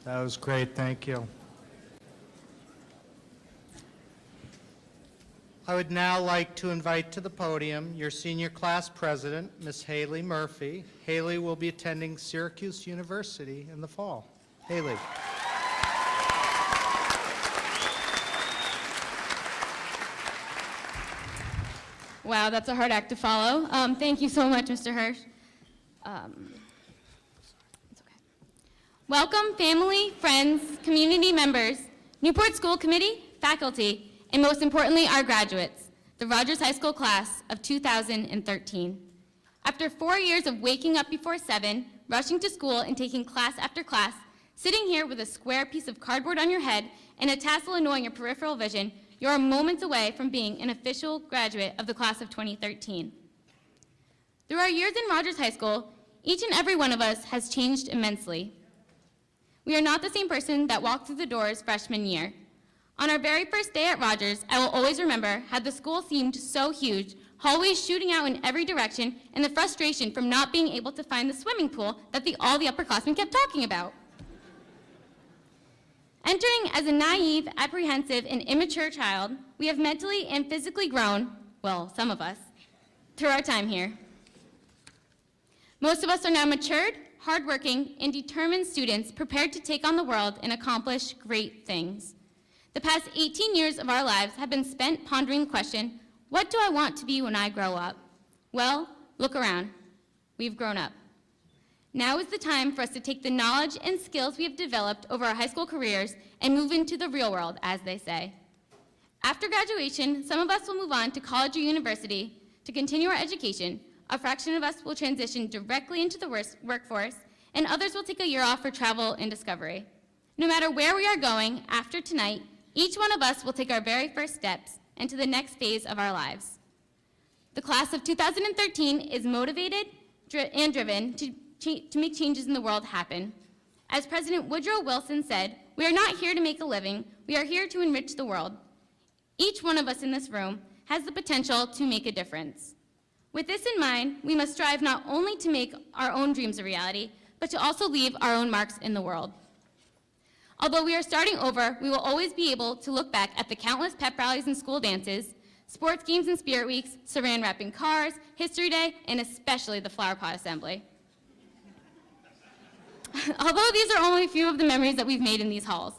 That was great, thank you. I would now like to invite to the podium your senior class president, Ms. Haley Murphy. Haley will be attending Syracuse University in the fall. Haley. Wow, that's a hard act to follow. Thank you so much, Mr. Hirsch. It's okay. Welcome, family, friends, community members, Newport School Committee, faculty, and most importantly, our graduates, the Rogers High School class of 2013. After 4 years of waking up before 7, rushing to school and taking class after class, sitting here with a square piece of cardboard on your head and a tassel annoying your peripheral vision, you are moments away from being an official graduate of the class of 2013. Through our years in Rogers High School, each and every one of us has changed immensely. We are not the same person that walked through the doors freshman year. On our very first day at Rogers, I will always remember how the school seemed so huge, hallways shooting out in every direction, and the frustration from not being able to find the swimming pool that all the upperclassmen kept talking about. Entering as a naive, apprehensive, and immature child, we have mentally and physically grown, well, some of us, through our time here. Most of us are now matured, hardworking, and determined students prepared to take on the world and accomplish great things. The past 18 years of our lives have been spent pondering the question, what do I want to be when I grow up? Well, look around. We've grown up. Now is the time for us to take the knowledge and skills we have developed over our high school careers and move into the real world, as they say. After graduation, some of us will move on to college or university to continue our education. A fraction of us will transition directly into the workforce, and others will take a year off for travel and discovery. No matter where we are going after tonight, each one of us will take our very first steps into the next phase of our lives. The class of 2013 is motivated and driven to make changes in the world happen. As President Woodrow Wilson said, we are not here to make a living, we are here to enrich the world. Each one of us in this room has the potential to make a difference. With this in mind, we must strive not only to make our own dreams a reality, but to also leave our own marks in the world. Although we are starting over, we will always be able to look back at the countless pep rallies and school dances, sports games and spirit weeks, saran wrapping cars, History Day, and especially the flower pot assembly. Although these are only a few of the memories that we've made in these halls,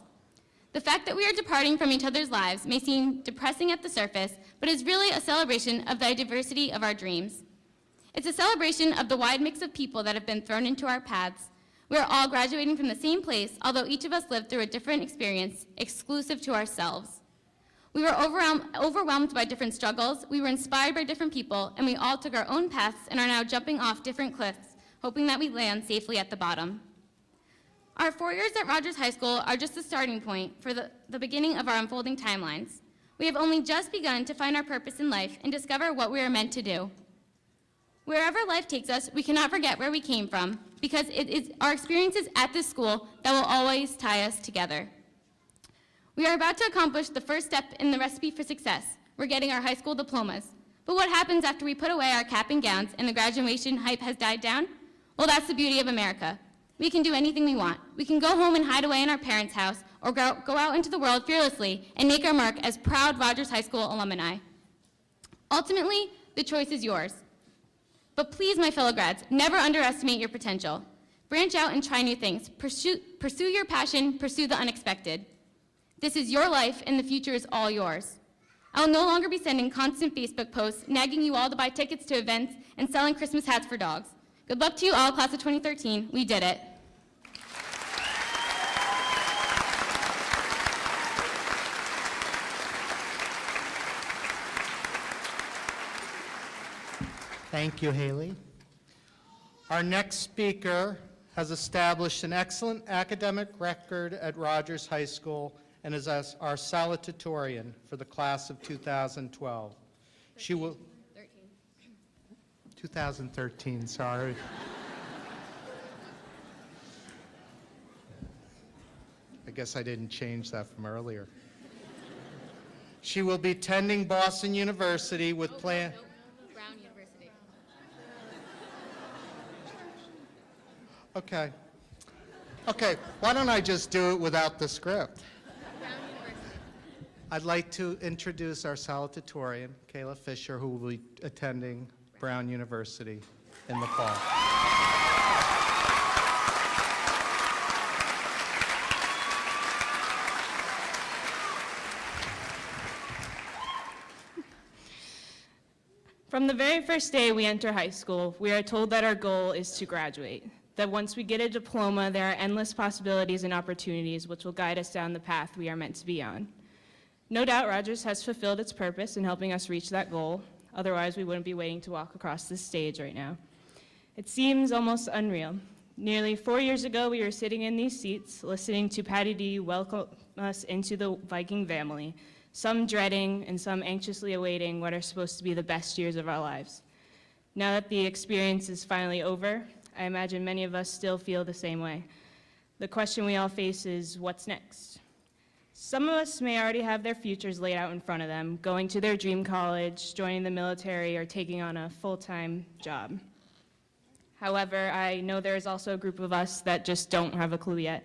the fact that we are departing from each other's lives may seem depressing at the surface, but is really a celebration of the diversity of our dreams. It's a celebration of the wide mix of people that have been thrown into our paths. We are all graduating from the same place, although each of us lived through a different experience, exclusive to ourselves. We were overwhelmed by different struggles, we were inspired by different people, and we all took our own paths and are now jumping off different cliffs, hoping that we land safely at the bottom. Our 4 years at Rogers High School are just the starting point for the beginning of our unfolding timelines. We have only just begun to find our purpose in life and discover what we are meant to do. Wherever life takes us, we cannot forget where we came from, because it is our experiences at this school that will always tie us together. We are about to accomplish the first step in the recipe for success. We're getting our high school diplomas. But what happens after we put away our cap and gowns and the graduation hype has died down? Well, that's the beauty of America. We can do anything we want. We can go home and hide away in our parents' house, or go out into the world fearlessly and make our mark as proud Rogers High School alumni. Ultimately, the choice is yours. But please, my fellow grads, never underestimate your potential. Branch out and try new things. Pursue your passion, pursue the unexpected. This is your life, and the future is all yours. I will no longer be sending constant Facebook posts, nagging you all to buy tickets to events, and selling Christmas hats for dogs. Good luck to you all, class of 2013. We did it. Thank you, Haley. Our next speaker has established an excellent academic record at Rogers High School and is our salutatorian for the class of 2012. She will... 2013, sorry. I guess I didn't change that from earlier. She will be attending Boston University with plan... Brown University. Okay. Okay, why don't I just do it without the script? Brown University. I'd like to introduce our salutatorian, Kayla Fisher, who will be attending Brown University in the fall. From the very first day we enter high school, we are told that our goal is to graduate, that once we get a diploma, there are endless possibilities and opportunities which will guide us down the path we are meant to be on. No doubt Rogers has fulfilled its purpose in helping us reach that goal, otherwise we wouldn't be waiting to walk across this stage right now. It seems almost unreal. Nearly 4 years ago, we were sitting in these seats, listening to Patty D welcome us into the Viking family, some dreading and some anxiously awaiting what are supposed to be the best years of our lives. Now that the experience is finally over, I imagine many of us still feel the same way. The question we all face is, what's next? Some of us may already have their futures laid out in front of them, going to their dream college, joining the military, or taking on a full-time job. However, I know there is also a group of us that just don't have a clue yet,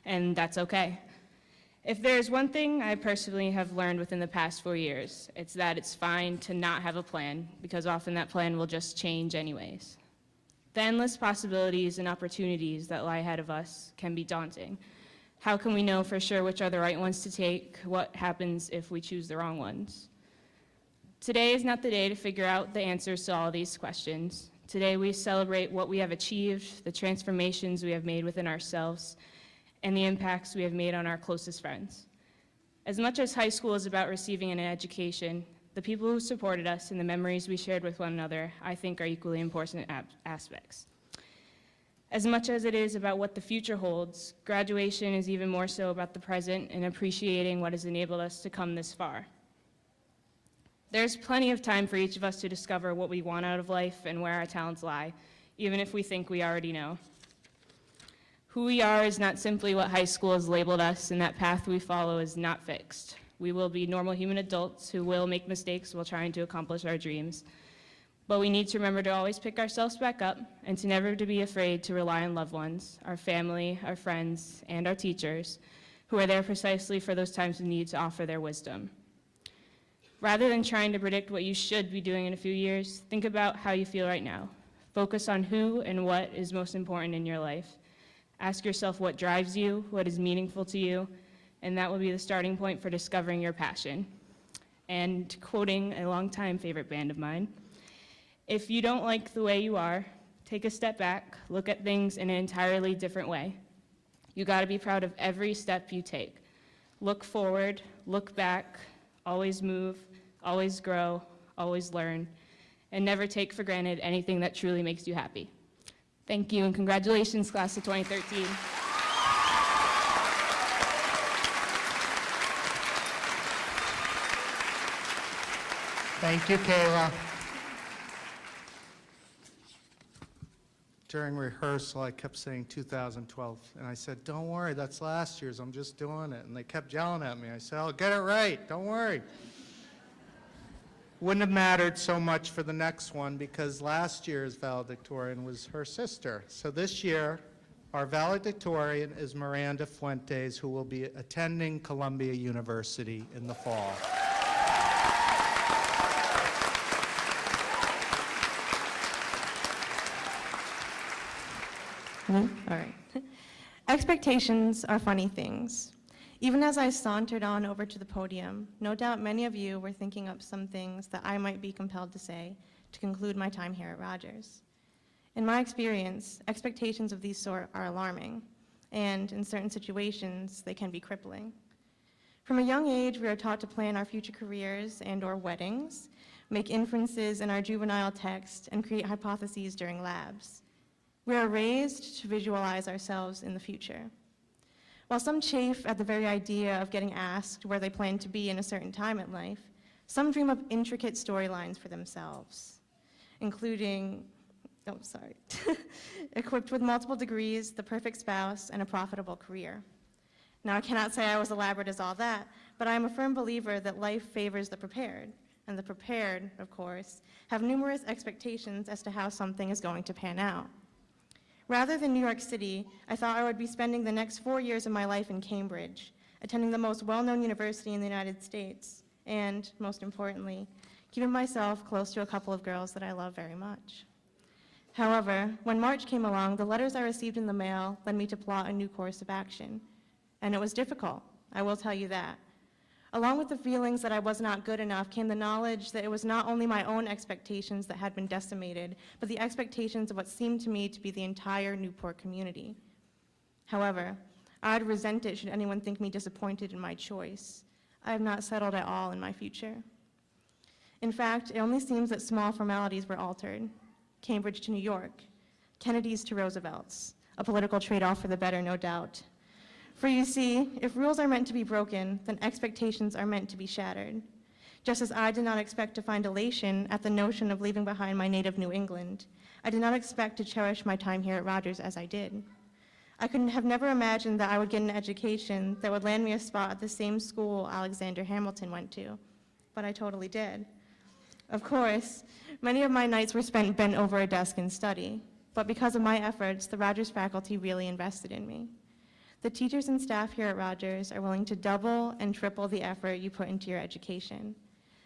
and that's okay. If there's one thing I personally have learned within the past 4 years, it's that it's fine to not have a plan, because often that plan will just change anyways. The endless possibilities and opportunities that lie ahead of us can be daunting. How can we know for sure which are the right ones to take? What happens if we choose the wrong ones? Today is not the day to figure out the answers to all these questions. Today we celebrate what we have achieved, the transformations we have made within ourselves, and the impacts we have made on our closest friends. As much as high school is about receiving an education, the people who supported us and the memories we shared with one another, I think, are equally important aspects. As much as it is about what the future holds, graduation is even more so about the present and appreciating what has enabled us to come this far. There's plenty of time for each of us to discover what we want out of life and where our talents lie, even if we think we already know. Who we are is not simply what high school has labeled us, and that path we follow is not fixed. We will be normal human adults who will make mistakes while trying to accomplish our dreams. But we need to remember to always pick ourselves back up and to never to be afraid to rely on loved ones, our family, our friends, and our teachers, who are there precisely for those times of need to offer their wisdom. Rather than trying to predict what you should be doing in a few years, think about how you feel right now. Focus on who and what is most important in your life. Ask yourself what drives you, what is meaningful to you, and that will be the starting point for discovering your passion. And quoting a longtime favorite band of mine, if you don't like the way you are, take a step back, look at things in an entirely different way. You gotta be proud of every step you take. Look forward, look back, always move, always grow, always learn, and never take for granted anything that truly makes you happy. Thank you, and congratulations, class of 2013. Thank you, Kayla. During rehearsal, I kept saying 2012, and I said, don't worry, that's last year's, I'm just doing it. And they kept yelling at me. I said, I'll get it right, don't worry. Wouldn't have mattered so much for the next one because last year's valedictorian was her sister. So this year, our valedictorian is Miranda Fuentes, who will be attending Columbia University in the fall. All right. Expectations are funny things. Even as I sauntered on over to the podium, no doubt many of you were thinking up some things that I might be compelled to say to conclude my time here at Rogers. In my experience, expectations of these sort are alarming, and in certain situations, they can be crippling. From a young age, we are taught to plan our future careers and/or weddings, make inferences in our juvenile text, and create hypotheses during labs. We are raised to visualize ourselves in the future. While some chafe at the very idea of getting asked where they plan to be in a certain time in life, some dream of intricate storylines for themselves, including, equipped with multiple degrees, the perfect spouse, and a profitable career. Now, I cannot say I was elaborate as all that, but I am a firm believer that life favors the prepared, and the prepared, of course, have numerous expectations as to how something is going to pan out. Rather than New York City, I thought I would be spending the next 4 years of my life in Cambridge, attending the most well-known university in the United States, and, most importantly, keeping myself close to a couple of girls that I love very much. However, when March came along, the letters I received in the mail led me to plot a new course of action. And it was difficult, I will tell you that. Along with the feelings that I was not good enough came the knowledge that it was not only my own expectations that had been decimated, but the expectations of what seemed to me to be the entire Newport community. However, I'd resent it should anyone think me disappointed in my choice. I have not settled at all in my future. In fact, it only seems that small formalities were altered. Cambridge to New York, Kennedy's to Roosevelt's, a political trade-off for the better, no doubt. For you see, if rules are meant to be broken, then expectations are meant to be shattered. Just as I did not expect to find elation at the notion of leaving behind my native New England, I did not expect to cherish my time here at Rogers as I did. I could have never imagined that I would get an education that would land me a spot at the same school Alexander Hamilton went to, but I totally did. Of course, many of my nights were spent bent over a desk in study, but because of my efforts, the Rogers faculty really invested in me. The teachers and staff here at Rogers are willing to double and triple the effort you put into your education.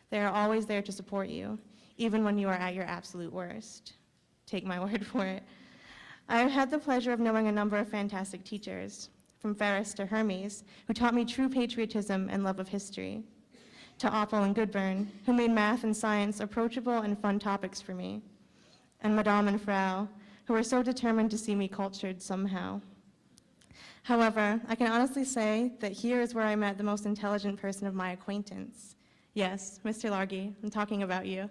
They are always there to support you, even when you are at your absolute worst. Take my word for it. I have had the pleasure of knowing a number of fantastic teachers, from Ferris to Hermes, who taught me true patriotism and love of history, to Oppel and Goodburn, who made math and science approachable and fun topics for me, and Madame and Frau, who were so determined to see me cultured somehow. However, I can honestly say that here is where I met the most intelligent person of my acquaintance. Yes, Mr. Largy, I'm talking about you.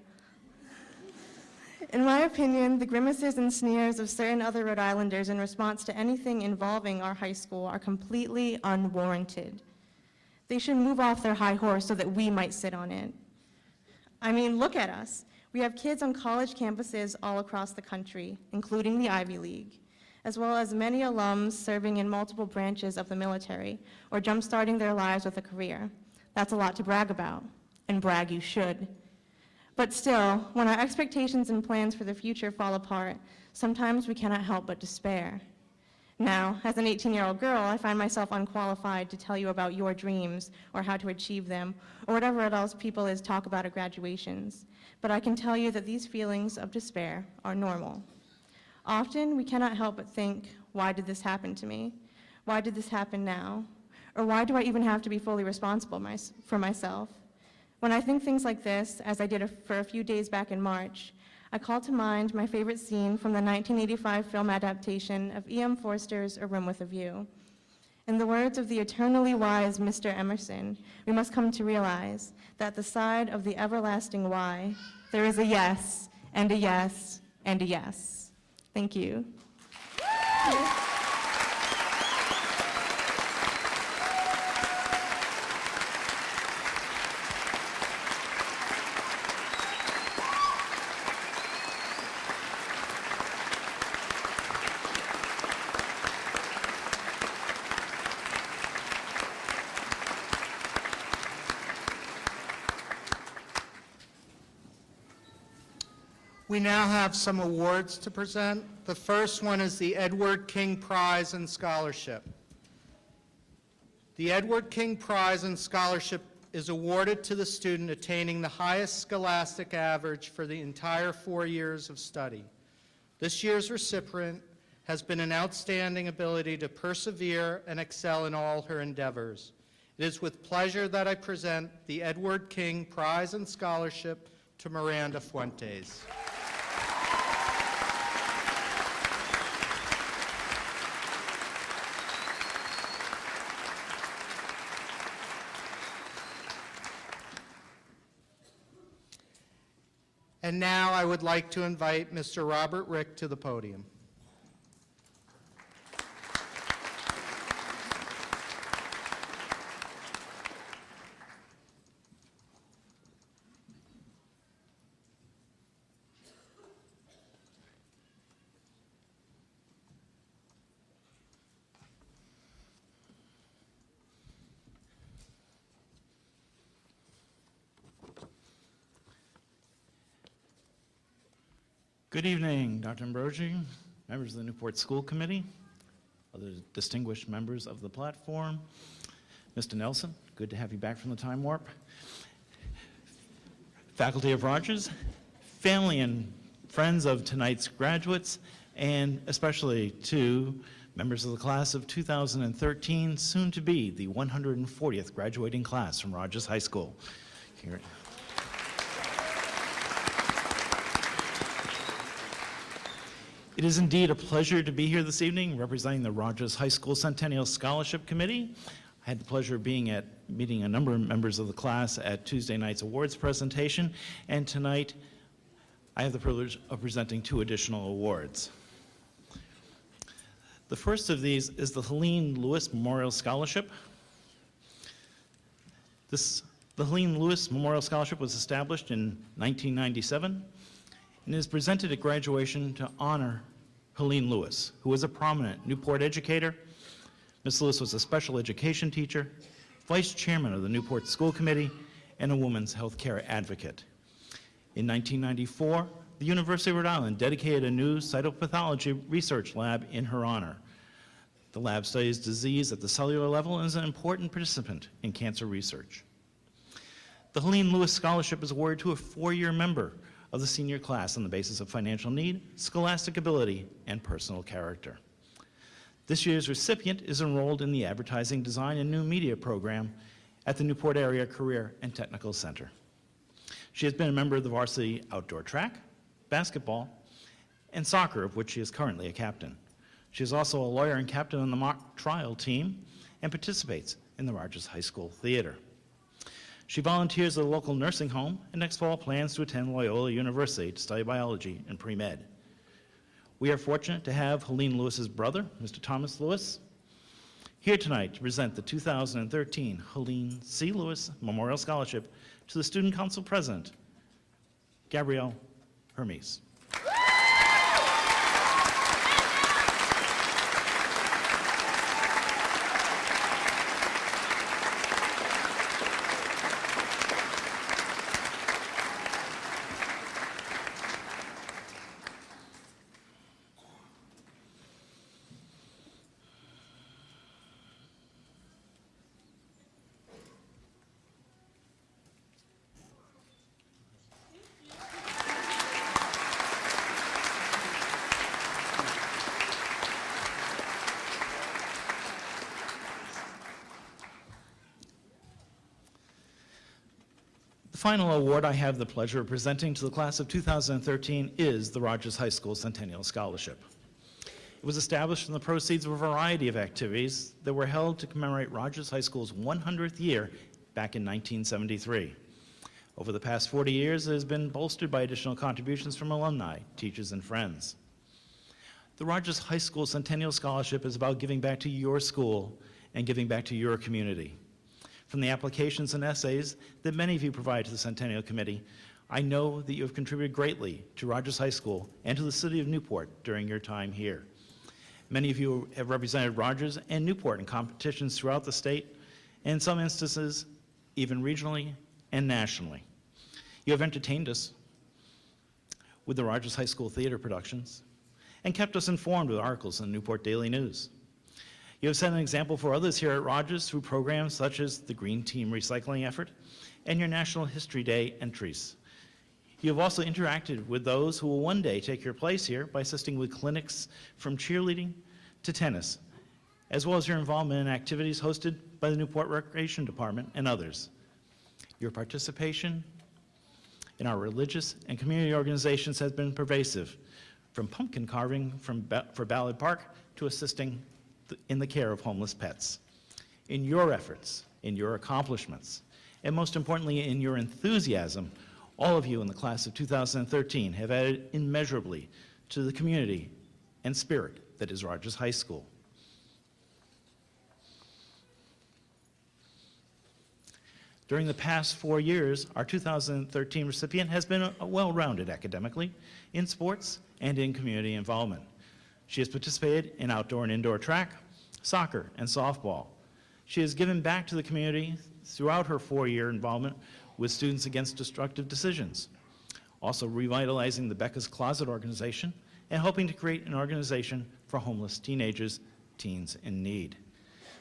In my opinion, the grimaces and sneers of certain other Rhode Islanders in response to anything involving our high school are completely unwarranted. They should move off their high horse so that we might sit on it. I mean, look at us. We have kids on college campuses all across the country, including the Ivy League, as well as many alums serving in multiple branches of the military or jump-starting their lives with a career. That's a lot to brag about, and brag you should. But still, when our expectations and plans for the future fall apart, sometimes we cannot help but despair. Now, as an 18-year-old girl, I find myself unqualified to tell you about your dreams or how to achieve them, or whatever else people talk about at graduations. But I can tell you that these feelings of despair are normal. Often, we cannot help but think, why did this happen to me? Why did this happen now? Or why do I even have to be fully responsible for myself? When I think things like this, as I did for a few days back in March, I call to mind my favorite scene from the 1985 film adaptation of E.M. Forster's A Room with a View. In the words of the eternally wise Mr. Emerson, we must come to realize that at the side of the everlasting why, there is a yes, and a yes, and a yes. Thank you. We now have some awards to present. The first one is the Edward King Prize in Scholarship. The Edward King Prize in Scholarship is awarded to the student attaining the highest scholastic average for the entire 4 years of study. This year's recipient has been an outstanding ability to persevere and excel in all her endeavors. It is with pleasure that I present the Edward King Prize in Scholarship to Miranda Fuentes. And now I would like to invite Mr. Robert Rick to the podium. Good evening, Dr. Ambrogi, members of the Newport School Committee, other distinguished members of the platform. Mr. Nelson, good to have you back from the time warp. Faculty of Rogers, family and friends of tonight's graduates, and especially to members of the class of 2013, soon to be the 140th graduating class from Rogers High School. Here. It is indeed a pleasure to be here this evening representing the Rogers High School Centennial Scholarship Committee. I had the pleasure of meeting a number of members of the class at Tuesday night's awards presentation, and tonight I have the privilege of presenting 2 additional awards. The first of these is the Helene Lewis Memorial Scholarship. The Helene Lewis Memorial Scholarship was established in 1997 and is presented at graduation to honor Helene Lewis, who was a prominent Newport educator. Ms. Lewis was a special education teacher, vice chairman of the Newport School Committee, and a women's health care advocate. In 1994, the University of Rhode Island dedicated a new cytopathology research lab in her honor. The lab studies disease at the cellular level and is an important participant in cancer research. The Helene Lewis Scholarship is awarded to a 4-year member of the senior class on the basis of financial need, scholastic ability, and personal character. This year's recipient is enrolled in the Advertising Design and New Media program at the Newport Area Career and Technical Center. She has been a member of the varsity outdoor track, basketball, and soccer, of which she is currently a captain. She is also a lawyer and captain on the mock trial team and participates in the Rogers High School Theater. She volunteers at a local nursing home and next fall plans to attend Loyola University to study biology and pre-med. We are fortunate to have Helene Lewis's brother, Mr. Thomas Lewis, here tonight to present the 2013 Helene C. Lewis Memorial Scholarship to the Student Council President, Gabrielle Hermes. The final award I have the pleasure of presenting to the class of 2013 is the Rogers High School Centennial Scholarship. It was established from the proceeds of a variety of activities that were held to commemorate Rogers High School's 100th year back in 1973. Over the past 40 years, it has been bolstered by additional contributions from alumni, teachers, and friends. The Rogers High School Centennial Scholarship is about giving back to your school and giving back to your community. From the applications and essays that many of you provide to the Centennial Committee, I know that you have contributed greatly to Rogers High School and to the city of Newport during your time here. Many of you have represented Rogers and Newport in competitions throughout the state, and in some instances, even regionally and nationally. You have entertained us with the Rogers High School theater productions and kept us informed with articles in the Newport Daily News. You have set an example for others here at Rogers through programs such as the Green Team Recycling Effort and your National History Day entries. You have also interacted with those who will one day take your place here by assisting with clinics from cheerleading to tennis, as well as your involvement in activities hosted by the Newport Recreation Department and others. Your participation in our religious and community organizations has been pervasive, from pumpkin carving for Ballard Park to assisting in the care of homeless pets. In your efforts, in your accomplishments, and most importantly, in your enthusiasm, all of you in the class of 2013 have added immeasurably to the community and spirit that is Rogers High School. During the past 4 years, our 2013 recipient has been well-rounded academically, in sports, and in community involvement. She has participated in outdoor and indoor track, soccer, and softball. She has given back to the community throughout her 4-year involvement with Students Against Destructive Decisions, also revitalizing the Becca's Closet organization, and hoping to create an organization for homeless teenagers, teens in need.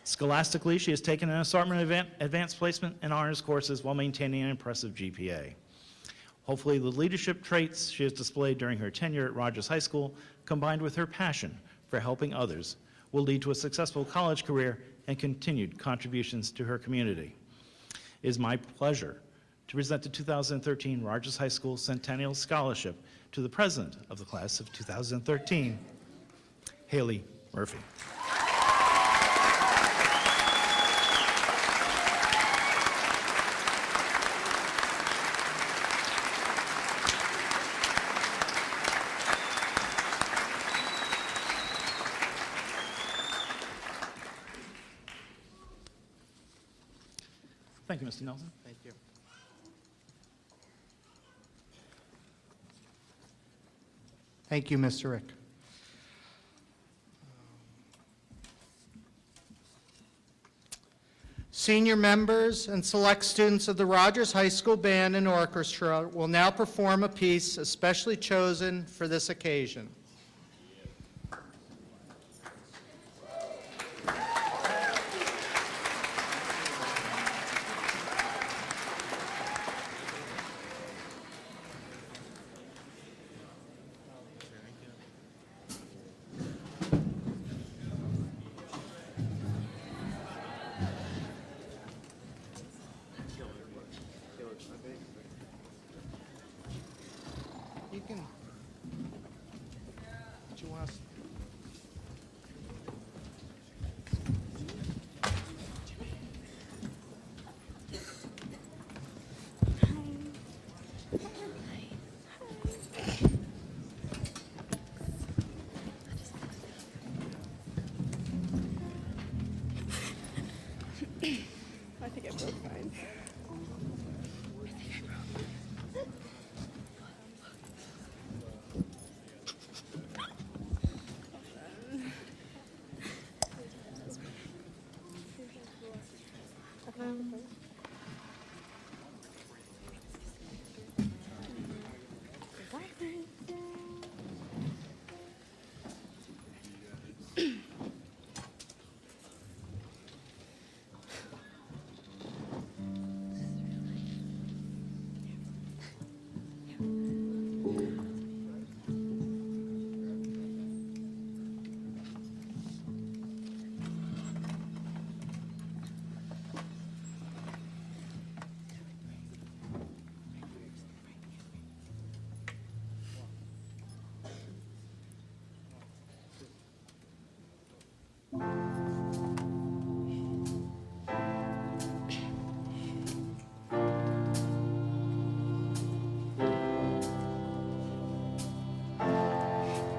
Scholastically, she has taken an assortment of advanced placement and honors courses while maintaining an impressive GPA. Hopefully, the leadership traits she has displayed during her tenure at Rogers High School, combined with her passion for helping others, will lead to a successful college career and continued contributions to her community. It is my pleasure to present the 2013 Rogers High School Centennial Scholarship to the president of the class of 2013, Haley Murphy. Thank you, Mr. Nelson. Thank you. Thank you, Mr. Rick. Senior members and select students of the Rogers High School Band and Orchestra will now perform a piece especially chosen for this occasion. You can. Do you want us? I think I broke mine.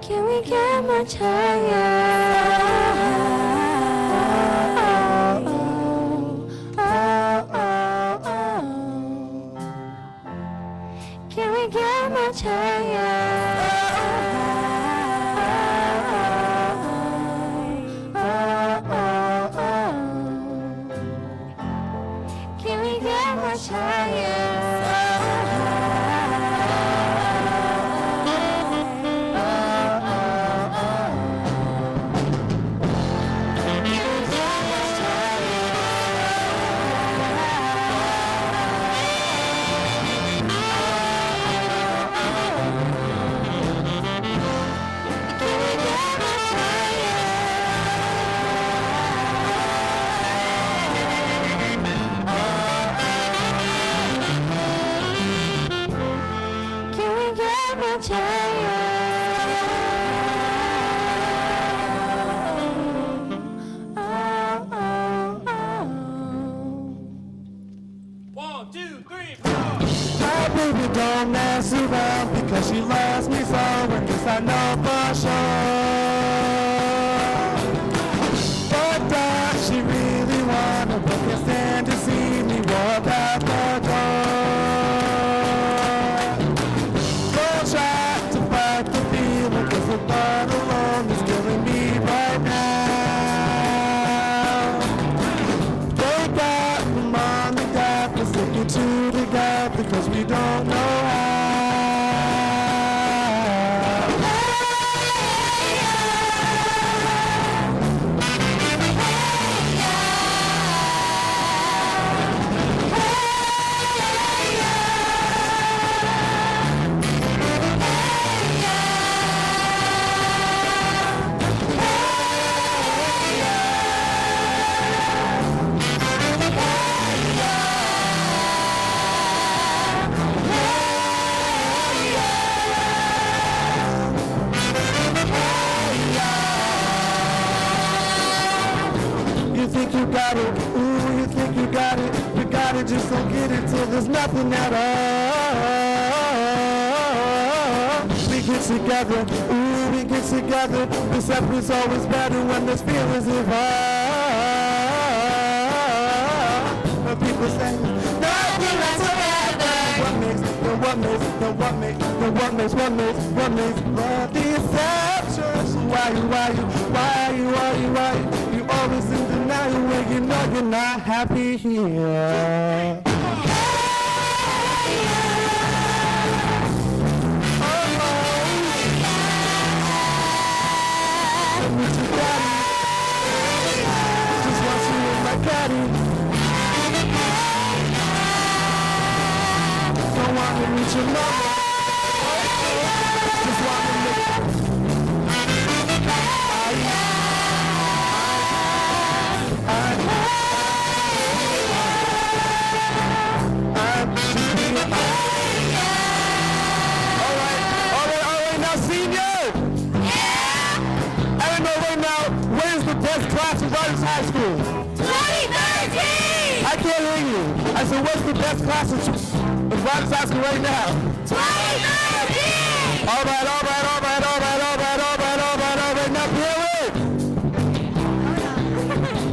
Can we get much higher? Can we get much higher? Can we get much higher? Baby, don't mess around because she loves me so, and this I know for sure. But does she really wanna, but can't stand to see me walk out the door? Don't try to fight the feeling, cause the thought alone is killing me right now. They got them on the gap, we're sticking to the gap because we don't know how. we just don't get it till there's nothing at all. We get together, ooh, we get together. This effort's always better when there's feelings involved. But people say, nothing lasts forever. What makes love the exception? So why you always in denial when you know you're not happy here? Just want you in my caddy. Don't want to reach your mother. Just want to make All right, now senior! I don't know right now, where's the best class in Rogers High School? 2013! I can't hear you. I said, what's the best class in Rogers High School right now? 2013! All right. Now, parents!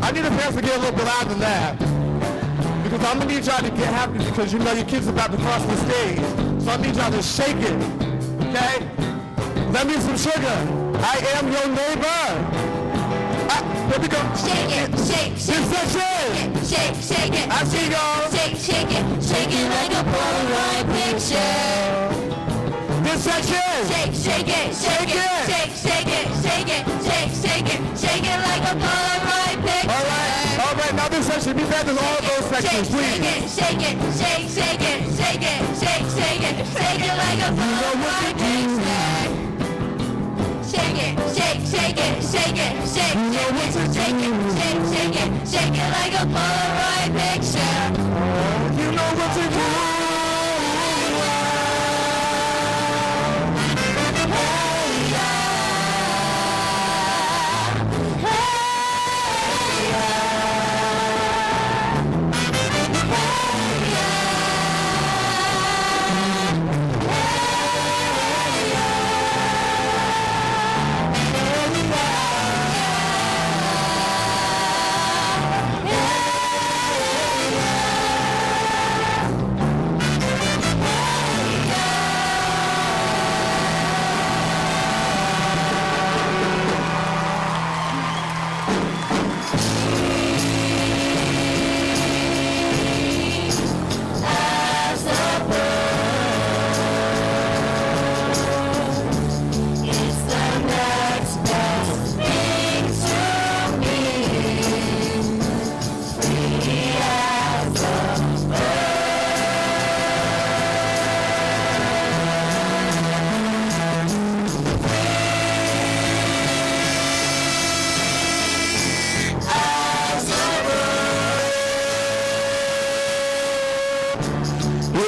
I need the parents to get a little bit louder than that. Because I'm going to need y'all to get happy because you know your kid's about to cross the stage. So I need y'all to shake it. Okay? Let me some sugar. I am your neighbor. Here we go. Shake it, shake it, shake it. I see y'all. Shake it like a Polaroid picture. This section. Shake it like a Polaroid picture. All right. Now this section. Be better than all those sections, please. Shake it like a Polaroid picture. Shake it like a Polaroid picture. You know what to do.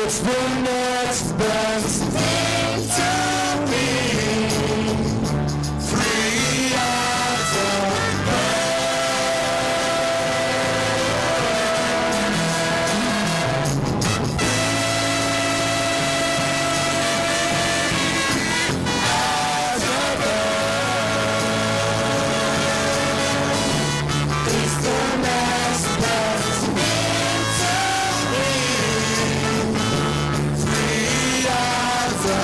It's the next best thing to me. Free as a it's the next best thing to me. Free as a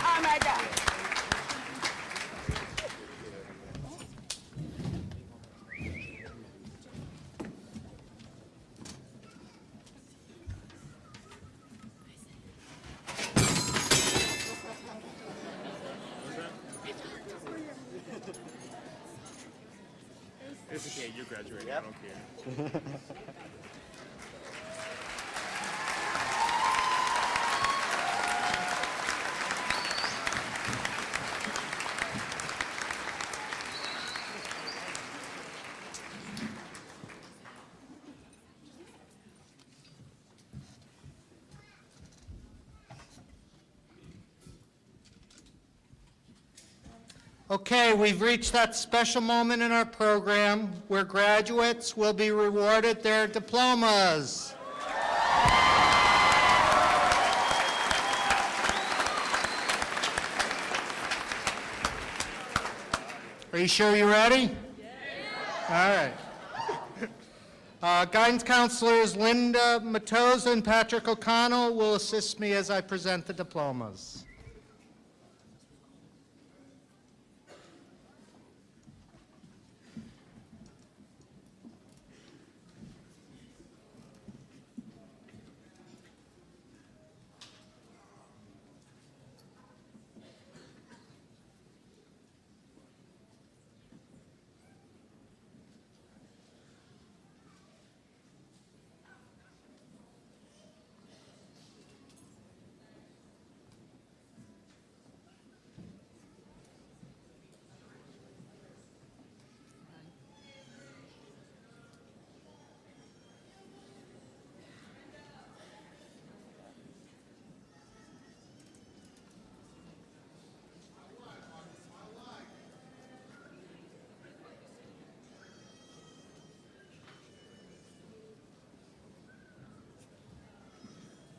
Oh my God. It's okay, you're graduating, I don't care. Okay, we've reached that special moment in our program where graduates will be rewarded their diplomas. Are you sure you're ready? All right. Guidance counselors Linda Matosa and Patrick O'Connell will assist me as I present the diplomas.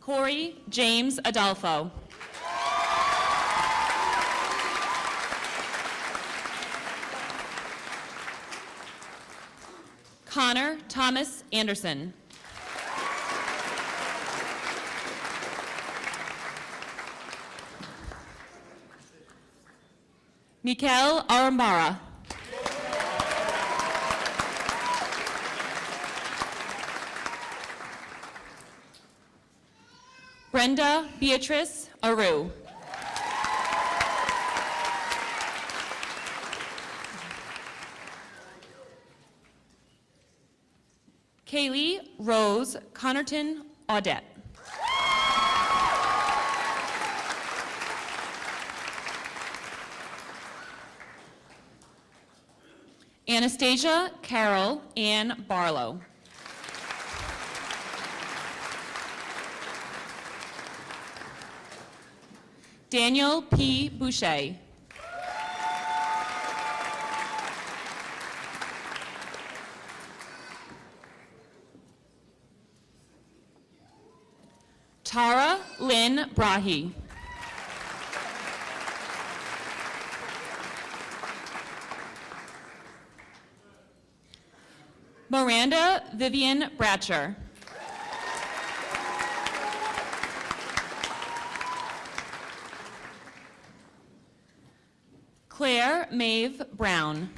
Corey James Adolfo. Connor Thomas Anderson. Mikel Arambara. Brenda Beatrice Aru. Kaylee Rose Connerton Audette. Anastasia Carol Ann Barlow. Daniel P. Boucher. Tara Lynn Brahe. Miranda Vivian Bratcher. Claire Maeve Brown.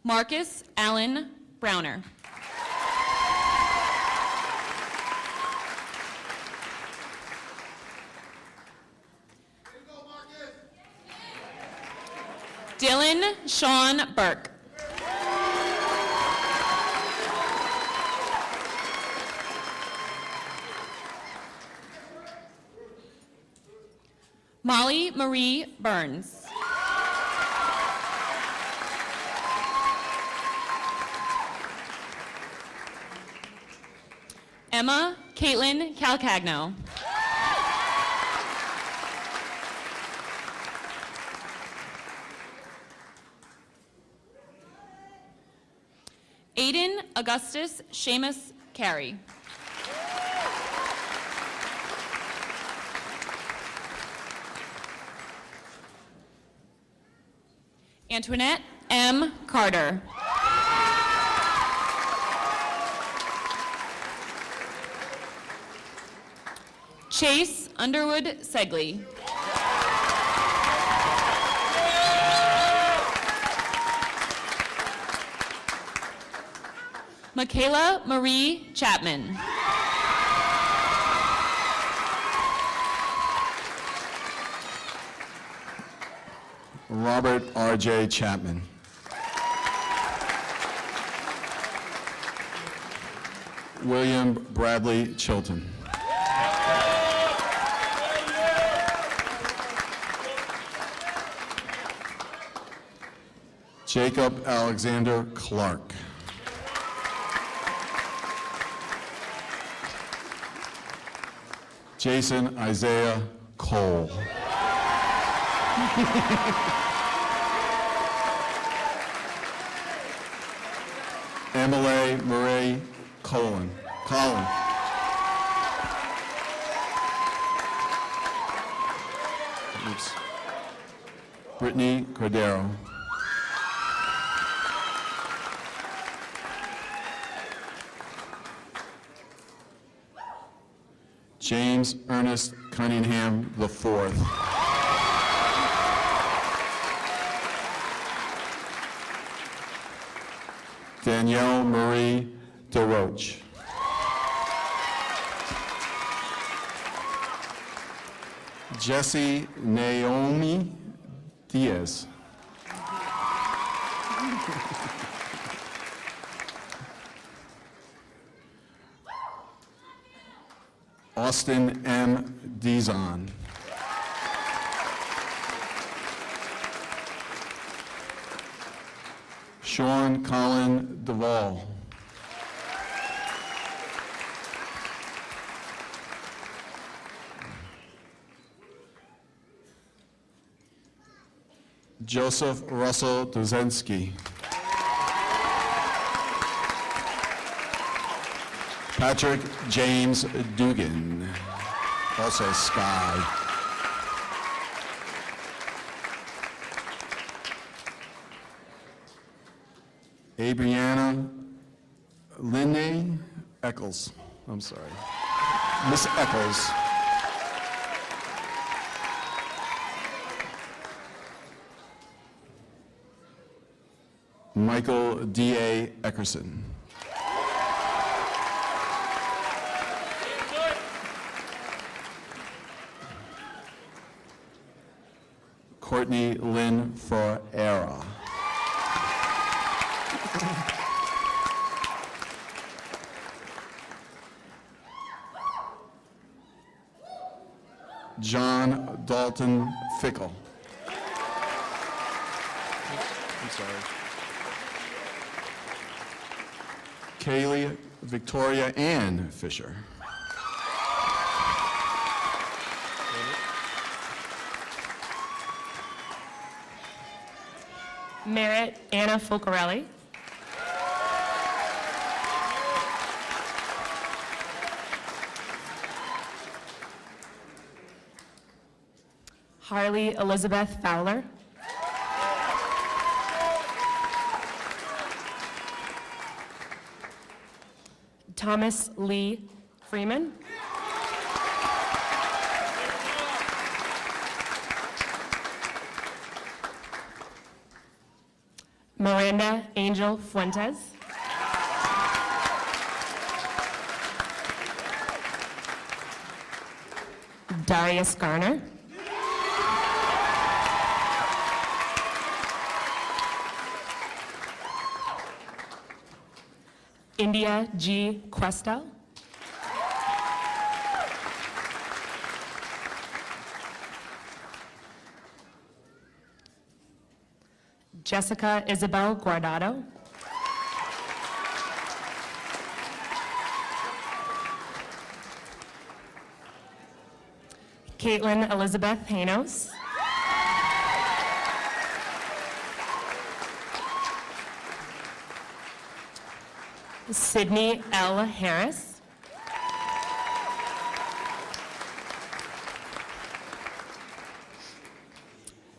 Marcus Allen Browner. Dylan Sean Burke. Molly Marie Burns. Emma Caitlin Calcagno. Aiden Augustus Seamus Carey. Antoinette M. Carter. Chase Underwood Segley. Michaela Marie Chapman. Robert R.J. Chapman. William Bradley Chilton. Jacob Alexander Clark. Jason Isaiah Cole. Emily Marie Colin. Oops. Brittany Cordero. James Ernest Cunningham IV. Danielle Marie DeRoche. Jessie Naomi Diaz. Austin M. Dizon. Sean Colin Duvall. Joseph Russell Dozensky. Patrick James Dugan, also Sky. Adriana Linne Eccles, I'm sorry, Miss Eccles. Michael D.A. Eckerson. Courtney Lynn Ferreira. John Dalton Fickle. I'm sorry. Kaylee Victoria Ann Fisher. Merritt Anna Folcarelli. Harley Elizabeth Fowler. Thomas Lee Freeman. Miranda Angel Fuentes. Darius Garner. India G. Questel. Jessica Isabel Guardado. Caitlin Elizabeth Hanos. Sydney L. Harris.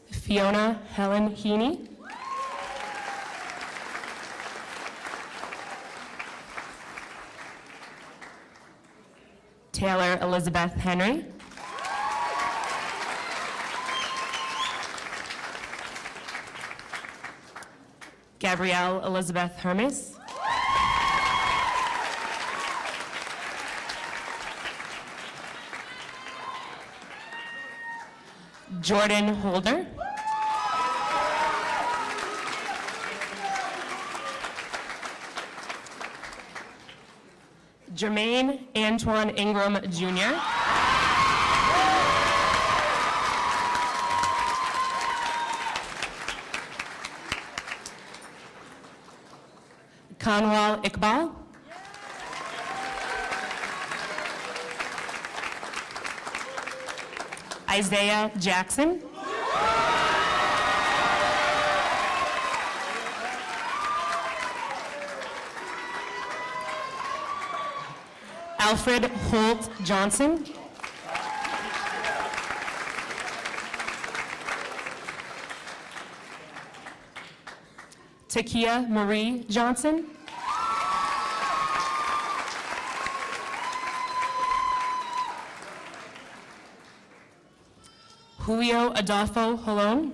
Fiona Helen Heaney. Taylor Elizabeth Henry. Gabrielle Elizabeth Hermes. Jordan Holder. Jermaine Antoine Ingram, Jr. Kanwal Iqbal. Isaiah Jackson. Alfred Holt Johnson. Takia Marie Johnson. Julio Adolfo Holon.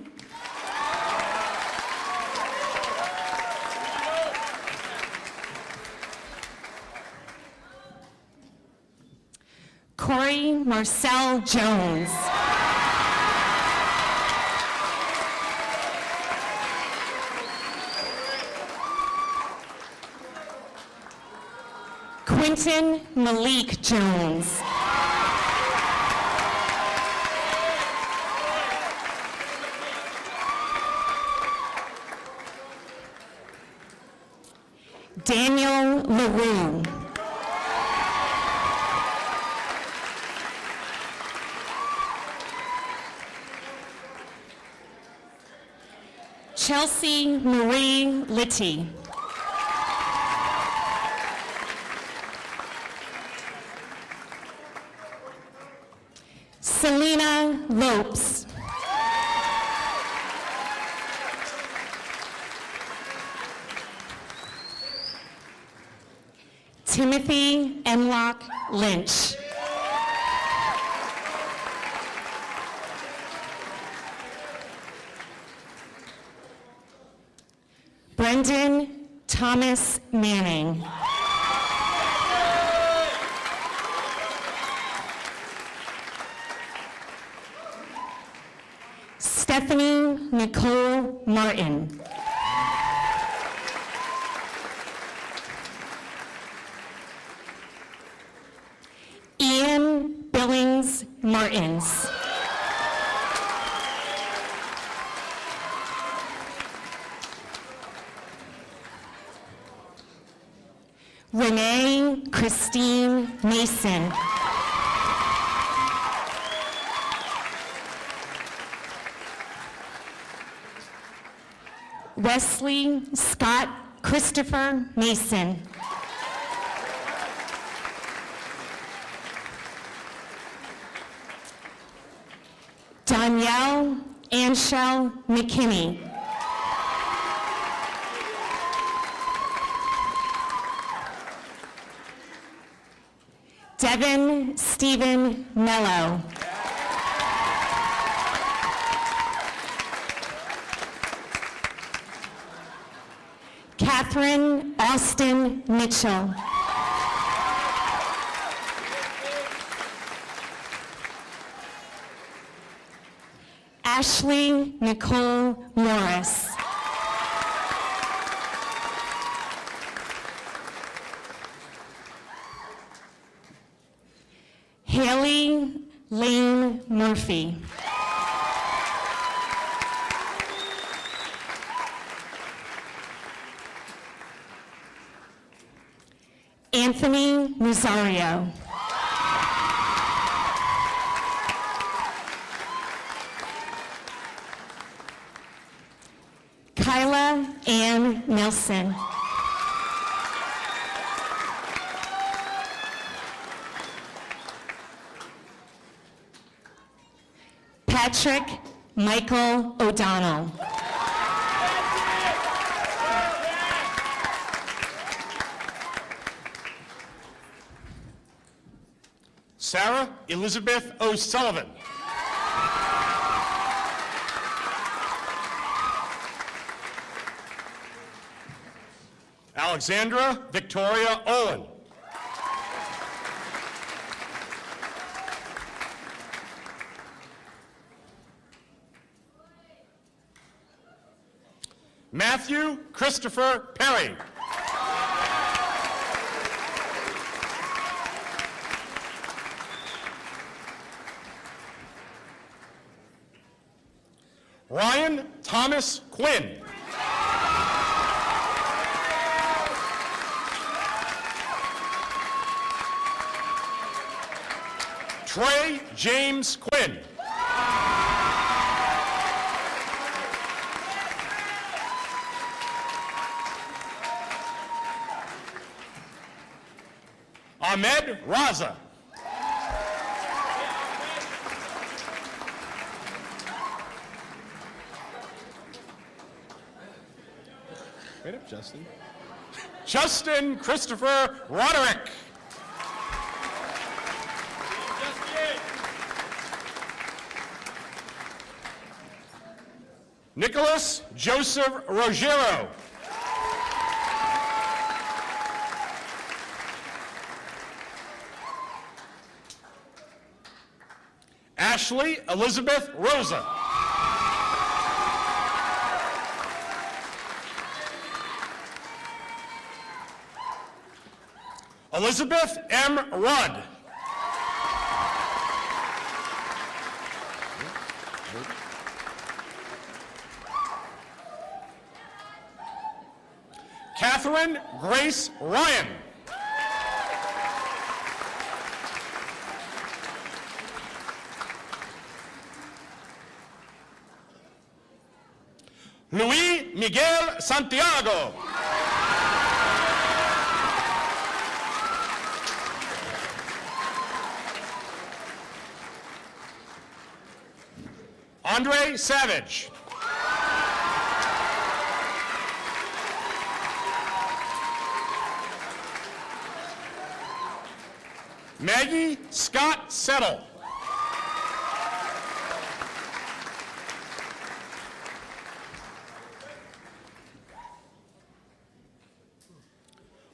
Corey Marcel Jones. Quentin Malik Jones. Daniel LaRue. Chelsea Marie Litty. Selena Lopes. Timothy Enlock Lynch. Brendan Thomas Manning. Stephanie Nicole Martin. Ian Billings Martins. Renee Christine Mason. Wesley Scott Christopher Mason. Danielle Anshel McKinney. Devin Stephen Mello. Catherine Austin Mitchell. Ashley Nicole Morris. Haley Lane Murphy. Anthony Rosario. Kyla Ann Nelson. Patrick Michael O'Donnell. Sarah Elizabeth O'Sullivan. Alexandra Victoria Owen. Matthew Christopher Perry. Ryan Thomas Quinn. Trey James Quinn. Ed Raza. Wait up, Justin. Justin Christopher Roderick. Nicholas Joseph Rogero. Ashley Elizabeth Rosa. Elizabeth M. Rudd. Catherine Grace Ryan. Luis Miguel Santiago. Andre Savage. Maggie Scott Settle.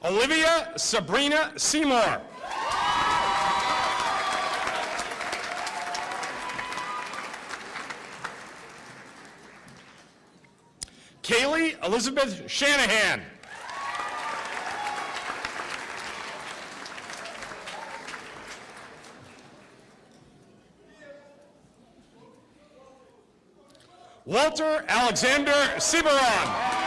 Olivia Sabrina Seymour. Kaylee Elizabeth Shanahan. Walter Alexander Ciberon.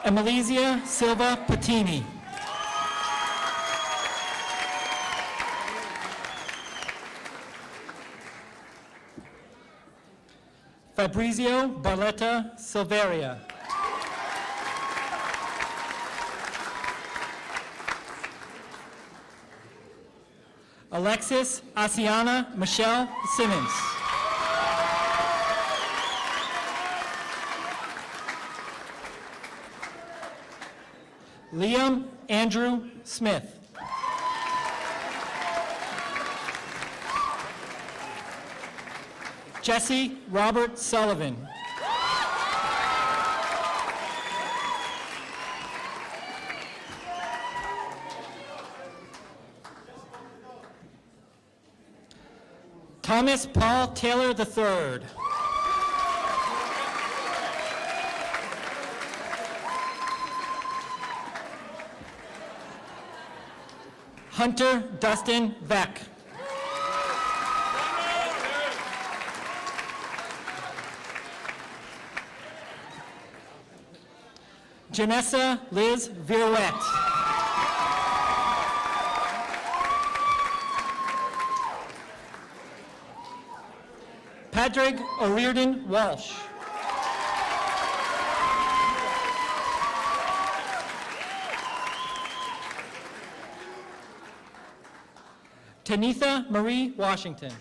Emelizia Silva Patini. Fabrizio Barletta Silveria. Alexis Asiana Michelle Simmons. Liam Andrew Smith. Jesse Robert Sullivan. Thomas Paul Taylor III. Hunter Dustin Beck. Janessa Liz Virouette. Patrick O'Riordan Walsh. Tanitha Marie Washington.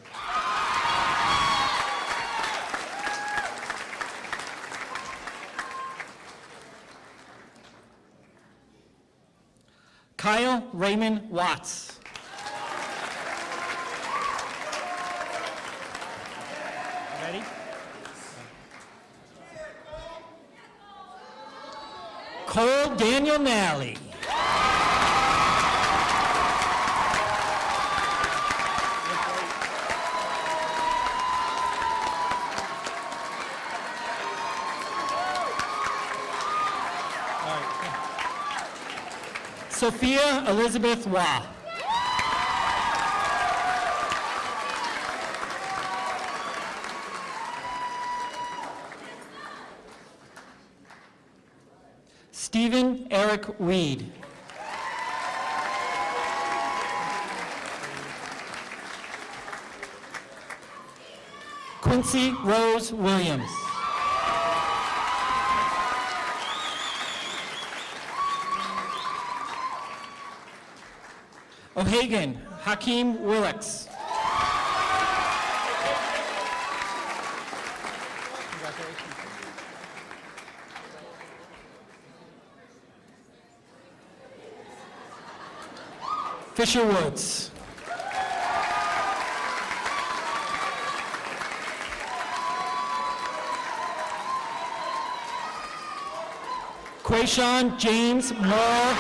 Kyle Raymond Watts. Ready? Cole Daniel Nally. Sophia Elizabeth Waugh. Stephen Eric Weed. Quincy Rose Williams. O'Hagan Hakeem Willix. Fisher Woods. Quayshawn James Moore.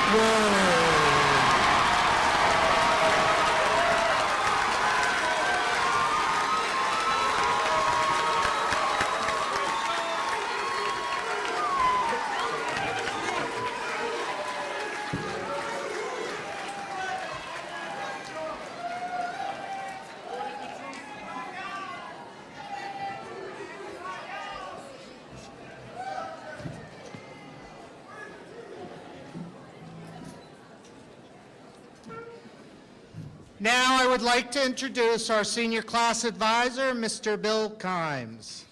Now I would like to introduce our senior class advisor, Mr. Bill Kimes.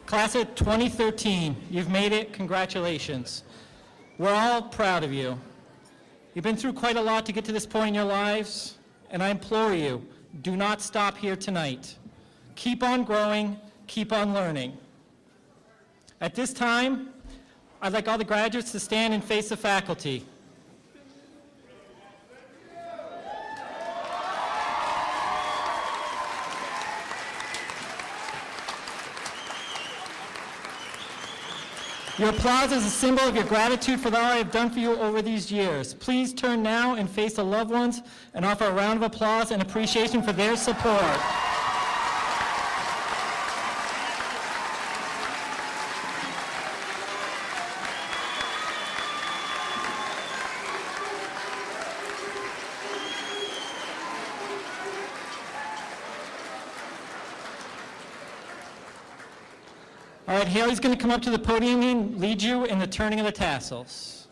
Class of 2013, you've made it, congratulations. We're all proud of you. You've been through quite a lot to get to this point in your lives, and I implore you, do not stop here tonight. Keep on growing, keep on learning. At this time, I'd like all the graduates to stand and face the faculty. Your applause is a symbol of your gratitude for all I have done for you over these years. Please turn now and face the loved ones and offer a round of applause and appreciation for their support. All right, Haley's going to come up to the podium and lead you in the turning of the tassels.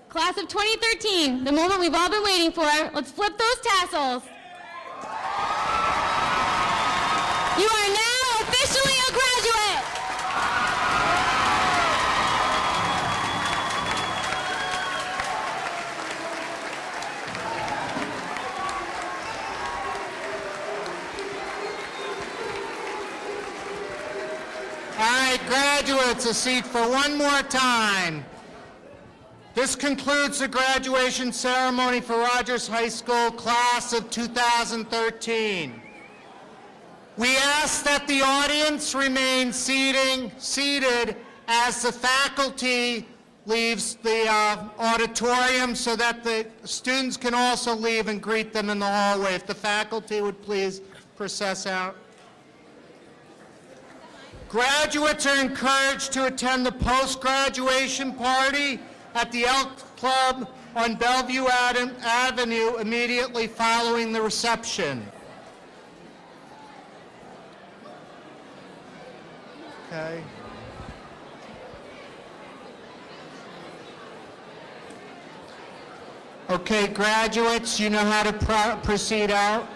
Class of 2013, the moment we've all been waiting for. Let's flip those tassels. You are now officially a graduate. All right, graduates, a seat for one more time. This concludes the graduation ceremony for Rogers High School class of 2013. We ask that the audience remain seated as the faculty leaves the auditorium so that the students can also leave and greet them in the hallway. If the faculty would please process out. Graduates are encouraged to attend the post-graduation party at the Elk Club on Bellevue Avenue immediately following the reception. Okay. Okay, graduates, you know how to proceed out.